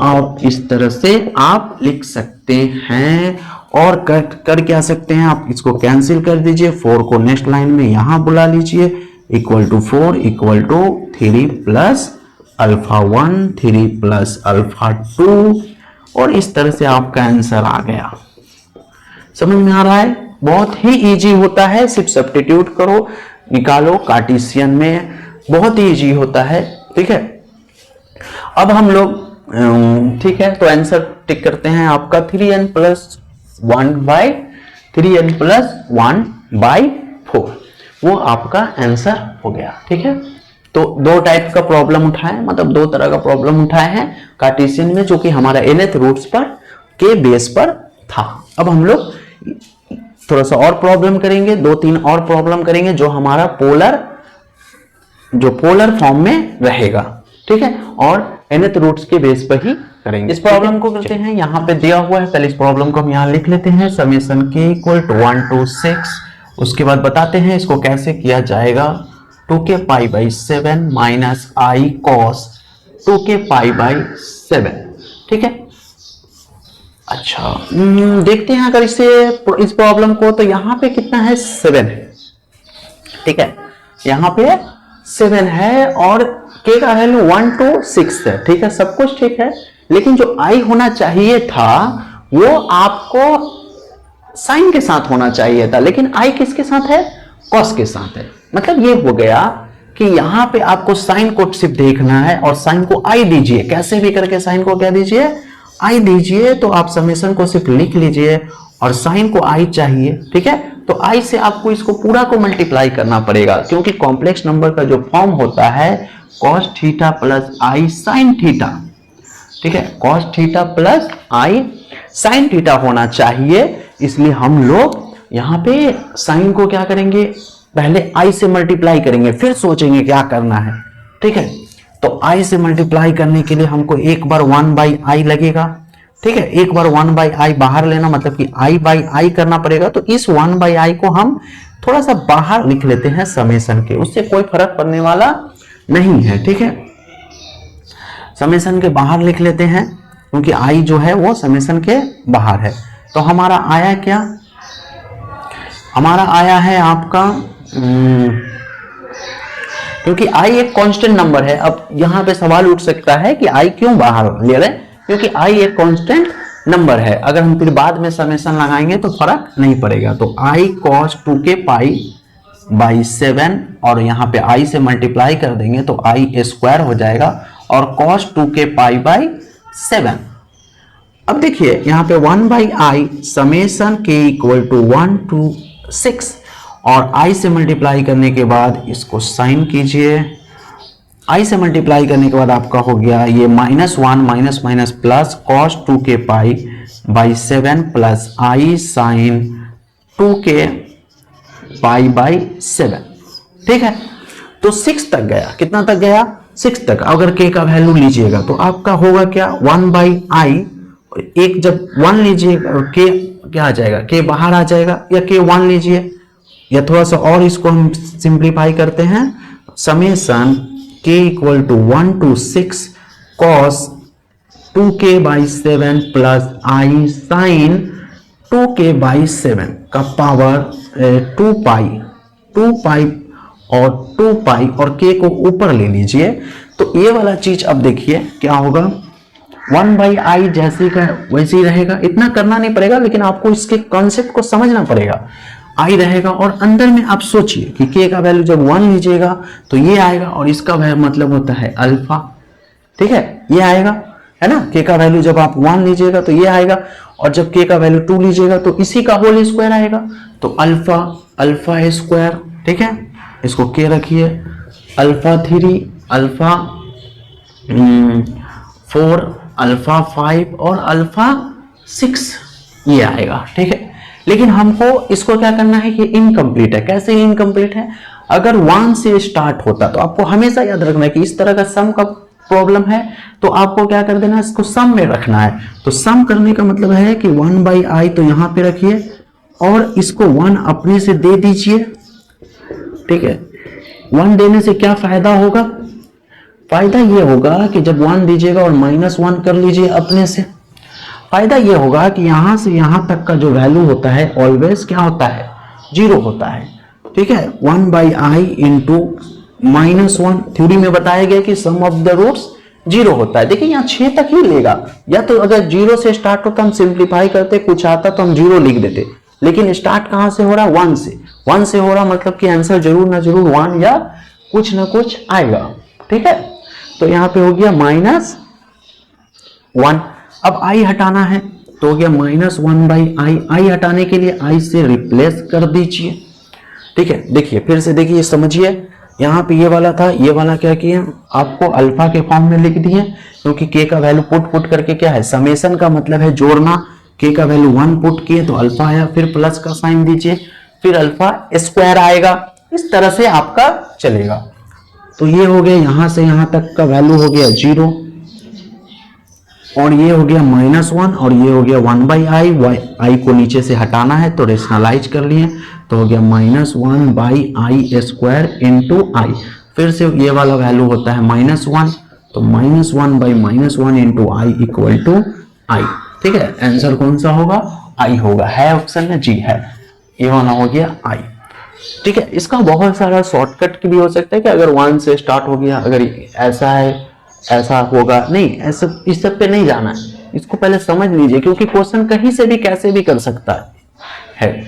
और इस तरह से आप लिख सकते हैं। और कर क्या सकते हैं, आप इसको कैंसिल कर दीजिए, 4 को नेक्स्ट लाइन में यहां बुला लीजिए, =4 = 3 + α1 3 + α2, और इस तरह से आपका आंसर आ गया। समझ में आ रहा है? बहुत ही इजी होता है, सिर्फ सब्स्टिट्यूट करो, निकालो, कार्टेशियन में बहुत ही इजी होता है, ठीक है। अब हम लोग ठीक है, तो आंसर टिक करते हैं आपका 3n + 1/4, वो आपका आंसर हो गया, ठीक है। तो दो टाइप का प्रॉब्लम उठाए, मतलब दो तरह का प्रॉब्लम उठाए हैं कार्टेशियन में, जो कि हमारा nth रूट्स पर के बेस पर था। अब हम लोग थोड़ा सा और प्रॉब्लम करेंगे, 2-3 और प्रॉब्लम करेंगे जो हमारा पोलर फॉर्म में रहेगा, ठीक है, और nth रूट्स के बेस पर ही करेंगे। इस प्रॉब्लम को करते हैं, यहाँ पे दिया हुआ है, पहले इस प्रॉब्लम को हम यहाँ लिख लेते हैं, समेशन k = 1 to 6। उसके बाद बताते हैं इसको कैसे किया जाएगा, 2k π/7 - i cos 2k π/7, ठीक है। अच्छा, देखते हैं अगर इस प्रॉब्लम को, तो यहाँ पे कितना है, 7 है, ठीक है, यहाँ पे 7 है और k का वैल्यू 1 to 6 है, ठीक है, सब कुछ ठीक है, लेकिन जो i होना चाहिए था वो आपको साइन के साथ होना चाहिए था, लेकिन i किसके साथ है, cos के साथ है। मतलब ये हो गया कि यहां पे आपको साइन को सिर्फ देखना है और साइन को i दीजिए, कैसे भी करके साइन को क्या दीजिए, i दीजिए। तो आप समेशन को सिर्फ लिख लीजिए और साइन को i चाहिए, ठीक है। तो i से आपको इसको पूरा को मल्टीप्लाई करना पड़ेगा, क्योंकि कॉम्प्लेक्स नंबर का जो फॉर्म होता है cos θ + i sin θ, ठीक है, cos θ + i sin θ होना चाहिए। इसलिए हम लोग यहाँ पे साइन को क्या करेंगे, पहले i से मल्टीप्लाई करेंगे, फिर सोचेंगे क्या करना है, ठीक है। तो i से मल्टीप्लाई करने के लिए हमको एक बार 1/i लगेगा, ठीक है, एक बार 1/i बाहर लेना, मतलब कि i/i करना पड़ेगा। तो इस 1/i को हम थोड़ा सा बाहर लिख लेते हैं समेशन के, उससे कोई फर्क पड़ने वाला नहीं है, ठीक है। समेशन के बाहर लिख लेते हैं, क्योंकि i जो है वो समेशन के बाहर है। तो हमारा आया क्या, हमारा आया है आपका, क्योंकि i एक कांस्टेंट नंबर है। अब यहां पे सवाल उठ सकता है कि i क्यों बाहर ले रहे हैं, क्योंकि i एक कांस्टेंट नंबर है, अगर हम फिर बाद में समेशन लगाएंगे तो फर्क नहीं पड़ेगा। तो i cos 2k/7 और यहाँ पे i से मल्टीप्लाई कर देंगे तो i² हो जाएगा और cos 2k/7। अब देखिए यहाँ पे 1/i समेशन k = 1 to 6 और i से मल्टीप्लाई करने के बाद इसको साइन कीजिए, i से मल्टीप्लाई करने के बाद आपका हो गया ये -1 minus minus plus cos 2k/7 plus i sin 2k/7, ठीक है। तो 6 तक गया, कितना तक गया, 6 तक। अगर k का वैल्यू लीजिएगा तो आपका होगा क्या, 1/i, एक जब 1 लीजिएगा k क्या आ जाएगा, k बाहर आ जाएगा, या k 1 लीजिए, या थोड़ा सा और इसको हम सिंप्लीफाई करते हैं, summation k = 1 to 6 cos 2k/7 plus i sin 2k/7 का पावर 2 पाई और 2 पाई और k को ऊपर ले लीजिए। तो ये वाला चीज अब देखिए क्या होगा, 1/i जैसे का वैसे ही रहेगा, इतना करना नहीं पड़ेगा, लेकिन आपको इसके कॉन्सेप्ट को समझना पड़ेगा। i रहेगा और अंदर में आप सोचिए कि k का वैल्यू जब 1 लीजिएगा तो ये आएगा और इसका मतलब होता है अल्फा, ठीक है, ये आएगा, है ना। k का वैल्यू जब आप 1 लीजिएगा तो ये आएगा, और जब k का वैल्यू 2 लीजिएगा तो इसी का होल स्क्वायर आएगा, तो अल्फा स्क्वायर, ठीक है, इसको k रखिए, अल्फा 3, अल्फा 4, अल्फा 5 और अल्फा 6, ये आएगा, ठीक है। लेकिन हमको इसको क्या करना है, ये इनकम्प्लीट है। कैसे इनकम्प्लीट है, अगर 1 से स्टार्ट होता तो आपको हमेशा याद रखना है कि इस तरह का सम का प्रॉब्लम है तो आपको क्या कर देना है, इसको सम में रखना है। तो सम करने का मतलब है कि 1/i तो यहां पे रखिए और इसको 1 अपने से दे दीजिए, ठीक है। 1 देने से क्या फायदा होगा, फायदा ये होगा कि जब 1 दीजिएगा और -1 कर लीजिए अपने से, फायदा ये होगा कि यहां से यहां तक का जो वैल्यू होता है ऑलवेज क्या होता है, 0 होता है, ठीक है। 1/i इंटू -1, थ्योरी में बताया गया कि सम ऑफ द रूट्स 0 होता है। देखिए यहाँ 6 तक ही लेगा, या तो अगर 0 से स्टार्ट होता हम सिंप्लीफाई करते, कुछ आता तो हम 0 लिख देते, लेकिन स्टार्ट कहां से हो रहा, 1 से। 1 से हो रहा मतलब कि आंसर जरूर ना जरूर 1 या कुछ ना कुछ आएगा, ठीक है। तो यहाँ पे हो गया -1। अब i हटाना है तो हो गया -1/i। i हटाने के लिए i से रिप्लेस कर दीजिए, ठीक है। देखिए फिर से देखिए, समझिए, यहाँ पे ये वाला था, ये वाला क्या किया आपको अल्फा के फॉर्म में लिख दिए, क्योंकि k का वैल्यू पुट करके क्या है, समेशन का मतलब है जोड़ना। k का वैल्यू 1 पुट किए तो अल्फा आया, फिर प्लस का साइन दीजिए, फिर अल्फा स्क्वायर आएगा। इस तरह से आपका चलेगा। तो ये हो गया यहां से यहां तक का वैल्यू हो गया 0, और ये हो गया -1, और ये हो गया 1/i। i को नीचे से हटाना है तो रेशनलाइज कर लिए, तो हो गया -1/i स्क्वायर इंटू i। फिर से ये वाला वैल्यू होता है -1, तो -1/-1 into i equal to i, ठीक है। आंसर कौन सा होगा, i होगा, है ऑप्शन में, जी है, ये वाला हो गया i, ठीक है। इसका बहुत सारा शॉर्टकट भी हो सकता है कि अगर 1 से स्टार्ट हो गया, अगर ऐसा है ऐसा होगा, नहीं, ऐसा इस सब पे नहीं जाना है, इसको पहले समझ लीजिए, क्योंकि क्वेश्चन कहीं से भी कैसे भी कर सकता है।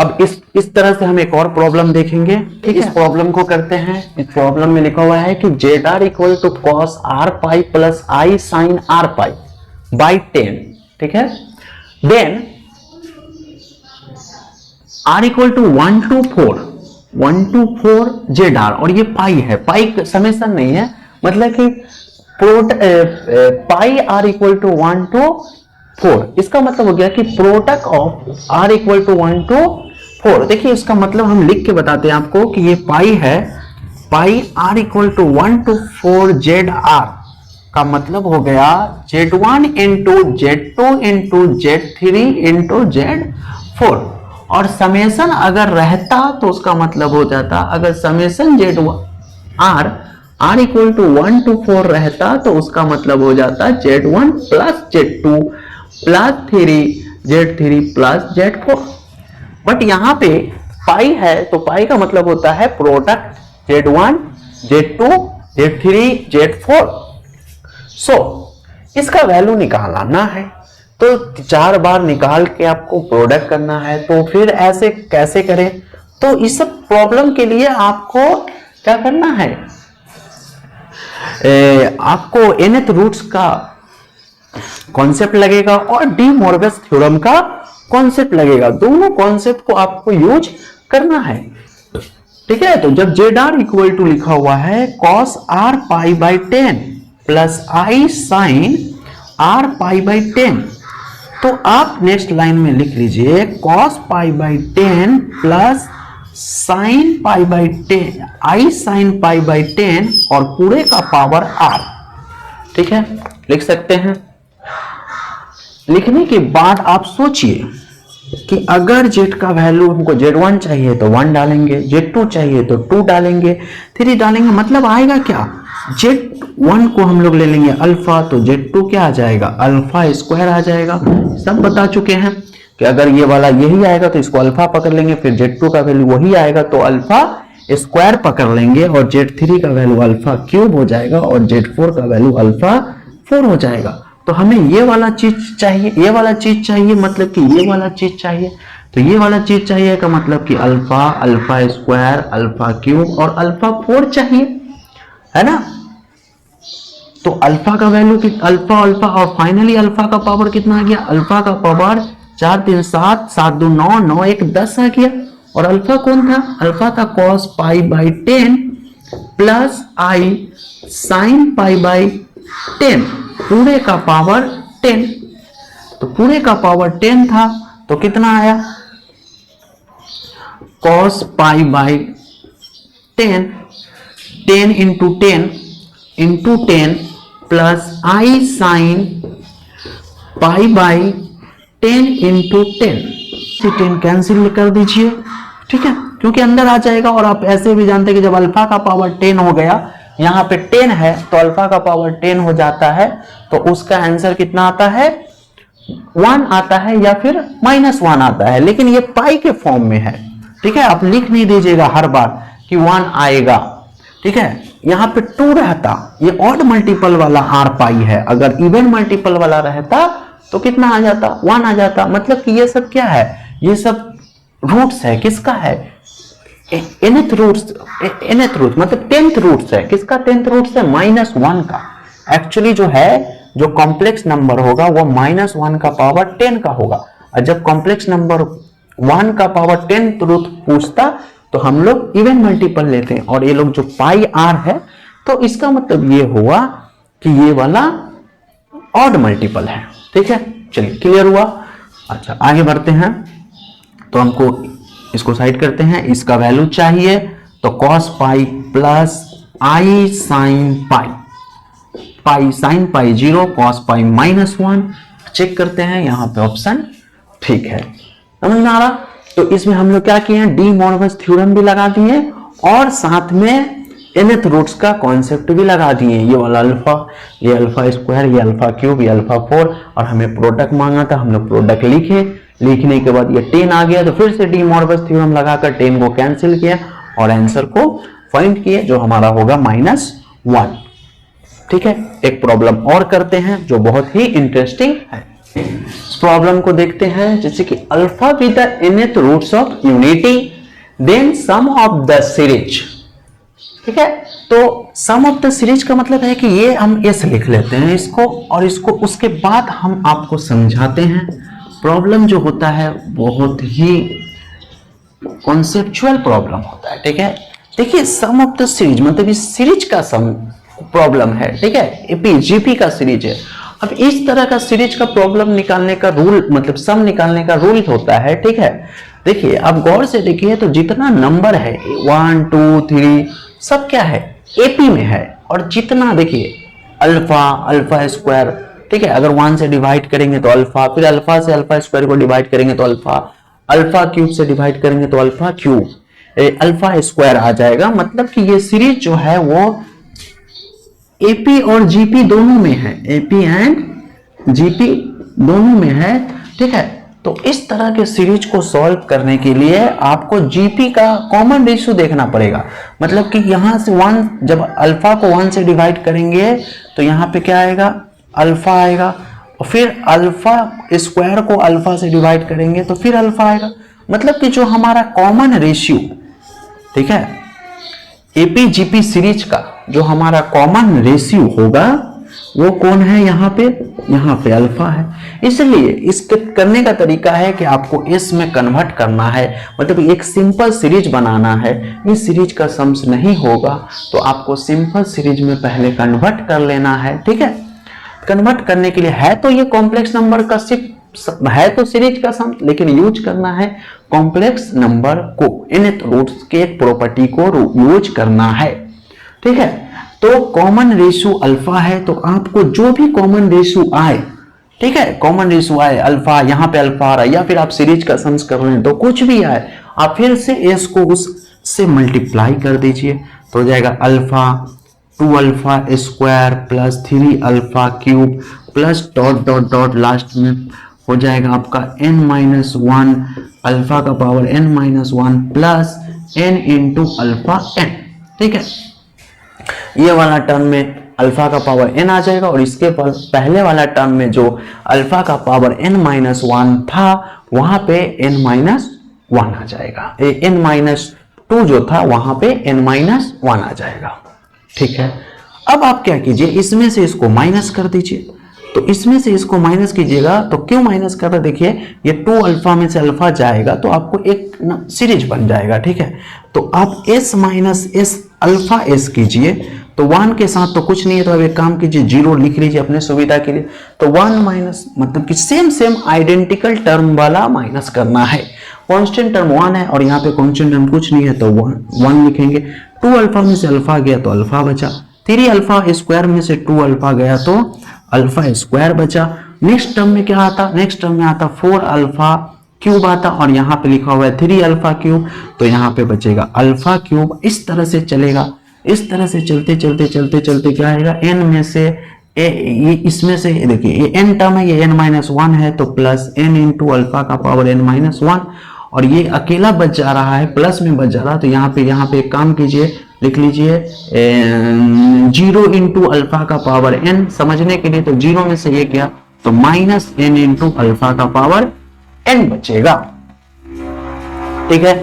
अब इस तरह से हम एक और प्रॉब्लम देखेंगे, ठीक है। इस प्रॉब्लम को करते हैं। इस प्रॉब्लम में लिखा हुआ है कि ZR equal to cos r pi plus i sin r पाई बाई 10, ठीक है। Then r equal to 1 to 4 ZR, और ये पाई है, पाई समेशन नहीं है, मतलब कि pi r equal to 1 to 4, इसका मतलब हो गया कि product of r equal to 1 to 4। देखिए इसका मतलब हम लिख के बताते हैं आपको कि ये पाई है, पाई r equal to 1 to 4 ZR का मतलब हो गया Z1 into Z2 into Z3 into Z4, और समेशन अगर रहता तो उसका मतलब हो जाता, अगर summation R equal to 1 to 4 रहता तो उसका मतलब हो जाता Z1 plus Z2 plus 3 Z3 plus Z4। But यहाँ पे पाई है तो पाई का मतलब होता है product Z1 Z2 Z3 Z4। सो इसका वैल्यू निकालना है तो 4 बार निकाल के आपको प्रोडक्ट करना है, तो फिर ऐसे कैसे करें, तो इस प्रॉब्लम के लिए आपको क्या करना है, आपको nth रूट्स का कॉन्सेप्ट लगेगा और डी मॉर्गन थ्योरम का कॉन्सेप्ट लगेगा, दोनों कॉन्सेप्ट को आपको यूज करना है, ठीक है। तो जब ZR इक्वल टू लिखा हुआ है cos r पाई by 10 plus i sin r पाई बाई 10, तो आप नेक्स्ट लाइन में लिख लीजिए cos pi by 10 plus sin pi by 10 i sin pi by 10 और पूरे का पावर r, ठीक है, लिख सकते हैं। लिखने के बाद आप सोचिए कि अगर z का वैल्यू हमको Z1 चाहिए तो 1 डालेंगे, Z2 चाहिए तो 2 डालेंगे, 3 डालेंगे, मतलब आएगा क्या, Z1 को हम लोग ले लेंगे अल्फा, तो Z2 क्या आ जाएगा, अल्फा स्क्वायर आ जाएगा। सब बता चुके हैं कि अगर ये वाला यही आएगा तो इसको अल्फा पकड़ लेंगे, फिर Z2 का वैल्यू वही आएगा तो अल्फा स्क्वायर पकड़ लेंगे, और Z3 का वैल्यू अल्फा क्यूब हो जाएगा, और Z4 का वैल्यू अल्फा 4 हो जाएगा। तो हमें ये वाला चीज चाहिए, ये वाला चीज चाहिए, मतलब कि ये वाला चीज चाहिए, तो ये वाला चीज चाहिए का मतलब कि alpha, alpha square, alpha cube और अल्फा 4 चाहिए, है ना। तो अल्फा का वैल्यू अल्फा अल्फा और फाइनली अल्फा का पावर कितना आ गया, अल्फा का पावर 4 3 7 7 2 9 9 1 10 आ गया। और अल्फा कौन था, अल्फा था cos pi by 10 plus I sine pi by 10 पूरे का पावर 10। तो पूरे का पावर 10 था तो कितना आया, cos pi by 10 10 into 10 plus I sine pi by 10 into 10 cancel कर दीजिए, ठीक है, क्योंकि अंदर आ जाएगा। और आप ऐसे भी जानते हैं कि जब अल्फा का पावर 10 हो गया, यहाँ पे 10 है तो अल्फा का पावर 10 हो जाता है, तो उसका आंसर कितना आता है, 1 आता है या फिर -1 आता है, लेकिन ये पाई के फॉर्म में है, ठीक है। आप लिख नहीं दीजिएगा हर बार कि 1 आएगा, ठीक है। यहाँ पे 2 रहता, ये ऑड मल्टीपल वाला r पाई है, अगर इवन मल्टीपल वाला रहता तो कितना आ जाता, 1 आ जाता। मतलब कि ये सब क्या है, ये सब रूट्स है, किसका है, nth रूट्स मतलब 10th रूट्स है, किसका 10th रूट्स है, -1 का। एक्चुअली जो है, जो कॉम्प्लेक्स नंबर होगा वो -1 का पावर 10 का होगा, और जब कॉम्प्लेक्स नंबर 1 का पावर 10th रूट पूछता तो हम लोग इवन मल्टीपल लेते हैं, और ये लोग जो पाई आर है, तो इसका मतलब ये हुआ कि ये वाला ऑड मल्टीपल है, ठीक है। चलिए क्लियर हुआ। अच्छा आगे बढ़ते हैं, तो हमको इसको साइड करते हैं, इसका वैल्यू चाहिए, तो cos पाई प्लस आई sine pi sine pi 0 cos pi -1। Check करते हैं यहाँ पे ऑप्शन ठीक है, समझ में आ रहा। तो इसमें हम लोग क्या किए हैं, डी मॉर्गन थ्योरम भी लगा दिए और साथ में nth रूट्स का कॉन्सेप्ट भी लगा दिए। ये वाला अल्फा, ये अल्फा स्क्वायर, ये अल्फा क्यूब, ये अल्फा 4, और हमें प्रोडक्ट मांगा था, हम लोग प्रोडक्ट लिखे, लिखने के बाद ये 10 आ गया, तो फिर से डी मॉर्गन थ्योरम लगाकर 10 को कैंसिल किया और आंसर को फाइंड किए, जो हमारा होगा -1, ठीक है। एक प्रॉब्लम और करते हैं जो बहुत ही इंटरेस्टिंग है। इस प्रॉब्लम को देखते हैं, जैसे कि alpha with the nth roots of unity, then sum of the series, ठीक है। तो सम ऑफ द सीरीज का मतलब है कि ये हम एस लिख लेते हैं इसको, और इसको उसके बाद हम आपको समझाते हैं। प्रॉब्लम जो होता है बहुत ही कॉन्सेप्चुअल प्रॉब्लम होता है, ठीक है। देखिए सम ऑफ द सीरीज मतलब इस सीरीज का सम प्रॉब्लम है, ठीक है, एपी जीपी का सीरीज है। अब इस तरह का सीरीज का प्रॉब्लम निकालने का रूल मतलब सम निकालने का रूल होता है, ठीक है। देखिए आप गौर से देखिए, तो जितना नंबर है 1 2 3 सब क्या है, एपी में है, और जितना देखिए अल्फा स्क्वायर, ठीक है, अगर 1 से डिवाइड करेंगे तो अल्फा, फिर अल्फा से अल्फा स्क्वायर को डिवाइड करेंगे तो अल्फा क्यूब से डिवाइड करेंगे तो अल्फा क्यूब, अल्फा स्क्वायर आ जाएगा। मतलब कि ये सीरीज जो है वो एपी और जीपी दोनों में है, एपी एंड जीपी दोनों में है, ठीक है। तो इस तरह के सीरीज को सॉल्व करने के लिए आपको जीपी का कॉमन रेशियो देखना पड़ेगा। मतलब कि यहां से 1, जब अल्फा को 1 से डिवाइड करेंगे तो यहां पे क्या आएगा, अल्फा आएगा, और फिर अल्फा स्क्वायर को अल्फा से डिवाइड करेंगे तो फिर अल्फा आएगा। मतलब कि जो हमारा कॉमन रेशियो, ठीक है, एपी जीपी सीरीज का जो हमारा कॉमन रेशियो होगा वो कौन है, यहाँ पे अल्फा है। इसलिए इसके करने का तरीका है कि आपको एस में कन्वर्ट करना है, मतलब एक सिंपल सीरीज बनाना है। इस सीरीज का सम्स नहीं होगा तो आपको सिंपल सीरीज में पहले कन्वर्ट कर लेना है, ठीक है। कन्वर्ट करने के लिए है तो ये कॉम्प्लेक्स नंबर का सिर्फ है तो सीरीज का सम, लेकिन यूज करना है कॉम्प्लेक्स नंबर को, nth रूट्स के एक प्रॉपर्टी को यूज करना है, ठीक है। तो कॉमन रेशियो अल्फा है, तो आपको जो भी कॉमन रेशियो आए, ठीक है, कॉमन रेशियो आए, अल्फा, यहाँ पे अल्फा आ रहा है, या फिर आप सीरीज का सम्स कर रहे हैं तो कुछ भी आए, आप फिर से एस को उससे मल्टीप्लाई कर दीजिए, तो हो जाएगा alpha 2 alpha square plus 3 alpha cube plus dot dot dot, last में हो जाएगा आपका n-1 अल्फा का power n-1 plus n into alpha n, ठीक है। ये वाला टर्म में अल्फा का पावर n आ जाएगा, और इसके पहले वाला टर्म में जो अल्फा का पावर n-1 था वहां पे n-1 आ जाएगा, n-2 जो था वहां पे n-1 आ जाएगा, ठीक है। अब आप क्या कीजिए, इसमें से इसको माइनस कर दीजिए। तो इसमें से इसको माइनस कीजिएगा तो क्यों माइनस कर रहे हैं, देखिए ये 2 अल्फा में से अल्फा जाएगा तो आपको एक सीरीज बन जाएगा, ठीक है। तो आप s minus S alpha S कीजिए, तो 1 के साथ तो कुछ नहीं है, तो अब एक काम कीजिए 0 लिख लीजिए अपने सुविधा के लिए। तो 1 माइनस मतलब कि सेम आइडेंटिकल टर्म वाला माइनस करना है। कांस्टेंट टर्म 1 है और यहाँ पे कांस्टेंट टर्म कुछ नहीं है तो 1 लिखेंगे। 2 अल्फा में से अल्फा गया तो अल्फा बचा, 3 अल्फा स्क्वायर में से 2 अल्फा गया तो अल्फा स्क्वायर बचा। नेक्स्ट टर्म में क्या आता, नेक्स्ट टर्म में आता 4 अल्फा क्यूब आता और यहाँ पे लिखा हुआ है 3 अल्फा क्यूब, तो यहाँ पे बचेगा अल्फा क्यूब। इस तरह से चलेगा, इस तरह से चलते चलते चलते चलते क्या आएगा, n में से ये इसमें से देखिए ये n टर्म है, ये n माइनस 1 है तो प्लस n इंटू अल्फा का पावर n माइनस 1, और ये अकेला बच जा रहा है, प्लस में बच जा रहा है। तो यहाँ पे एक काम कीजिए, लिख लीजिए 0 इंटू अल्फा का पावर n, समझने के लिए तो 0 में से ये क्या तो माइनस n इंटू अल्फा का पावर n बचेगा, ठीक है,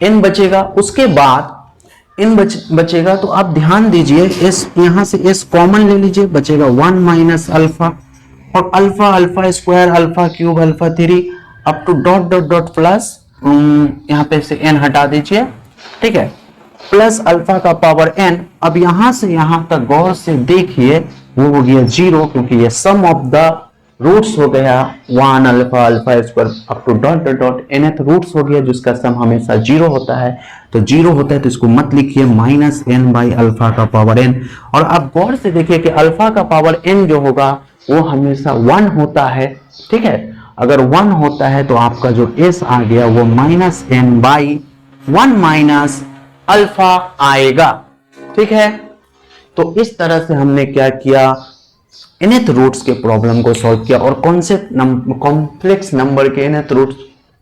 n बचेगा। उसके बाद n बचेगा तो आप ध्यान दीजिए, s यहां से s कॉमन ले लीजिए, बचेगा 1 माइनस अल्फा, और alpha alpha square alpha cube alpha 3 up to dot dot dot plus, यहाँ पे से n हटा दीजिए, ठीक है, प्लस अल्फा का पावर n। अब यहां से यहां तक गौर से देखिए, वो हो गया 0 क्योंकि ये सम ऑफ द रूट्स हो गया 1 alpha alpha square up to dot dot dot nth roots हो गया, जिसका सम हमेशा 0 होता है। तो 0 होता है तो इसको मत लिखिए, माइनस n बाई अल्फा का पावर n। और आप गौर से देखिए कि अल्फा का पावर n जो होगा वो हमेशा 1 होता है, ठीक है। अगर 1 होता है तो आपका जो s आ गया वो minus n by 1 minus alpha आएगा, ठीक है। तो इस तरह से हमने क्या किया, nth रूट्स के प्रॉब्लम को सॉल्व किया और कॉम्प्लेक्स नंबर के nth रूट्स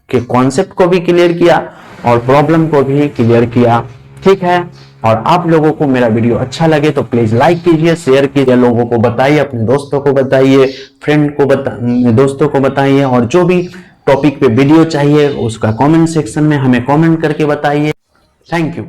के कॉन्सेप्ट को भी क्लियर किया और प्रॉब्लम को भी क्लियर किया, ठीक है। और आप लोगों को मेरा वीडियो अच्छा लगे तो प्लीज लाइक कीजिए, शेयर कीजिए, लोगों को बताइए, अपने दोस्तों को बताइए, फ्रेंड को दोस्तों को बताइए, और जो भी टॉपिक पे वीडियो चाहिए उसका कमेंट सेक्शन में हमें कमेंट करके बताइए। Thank you.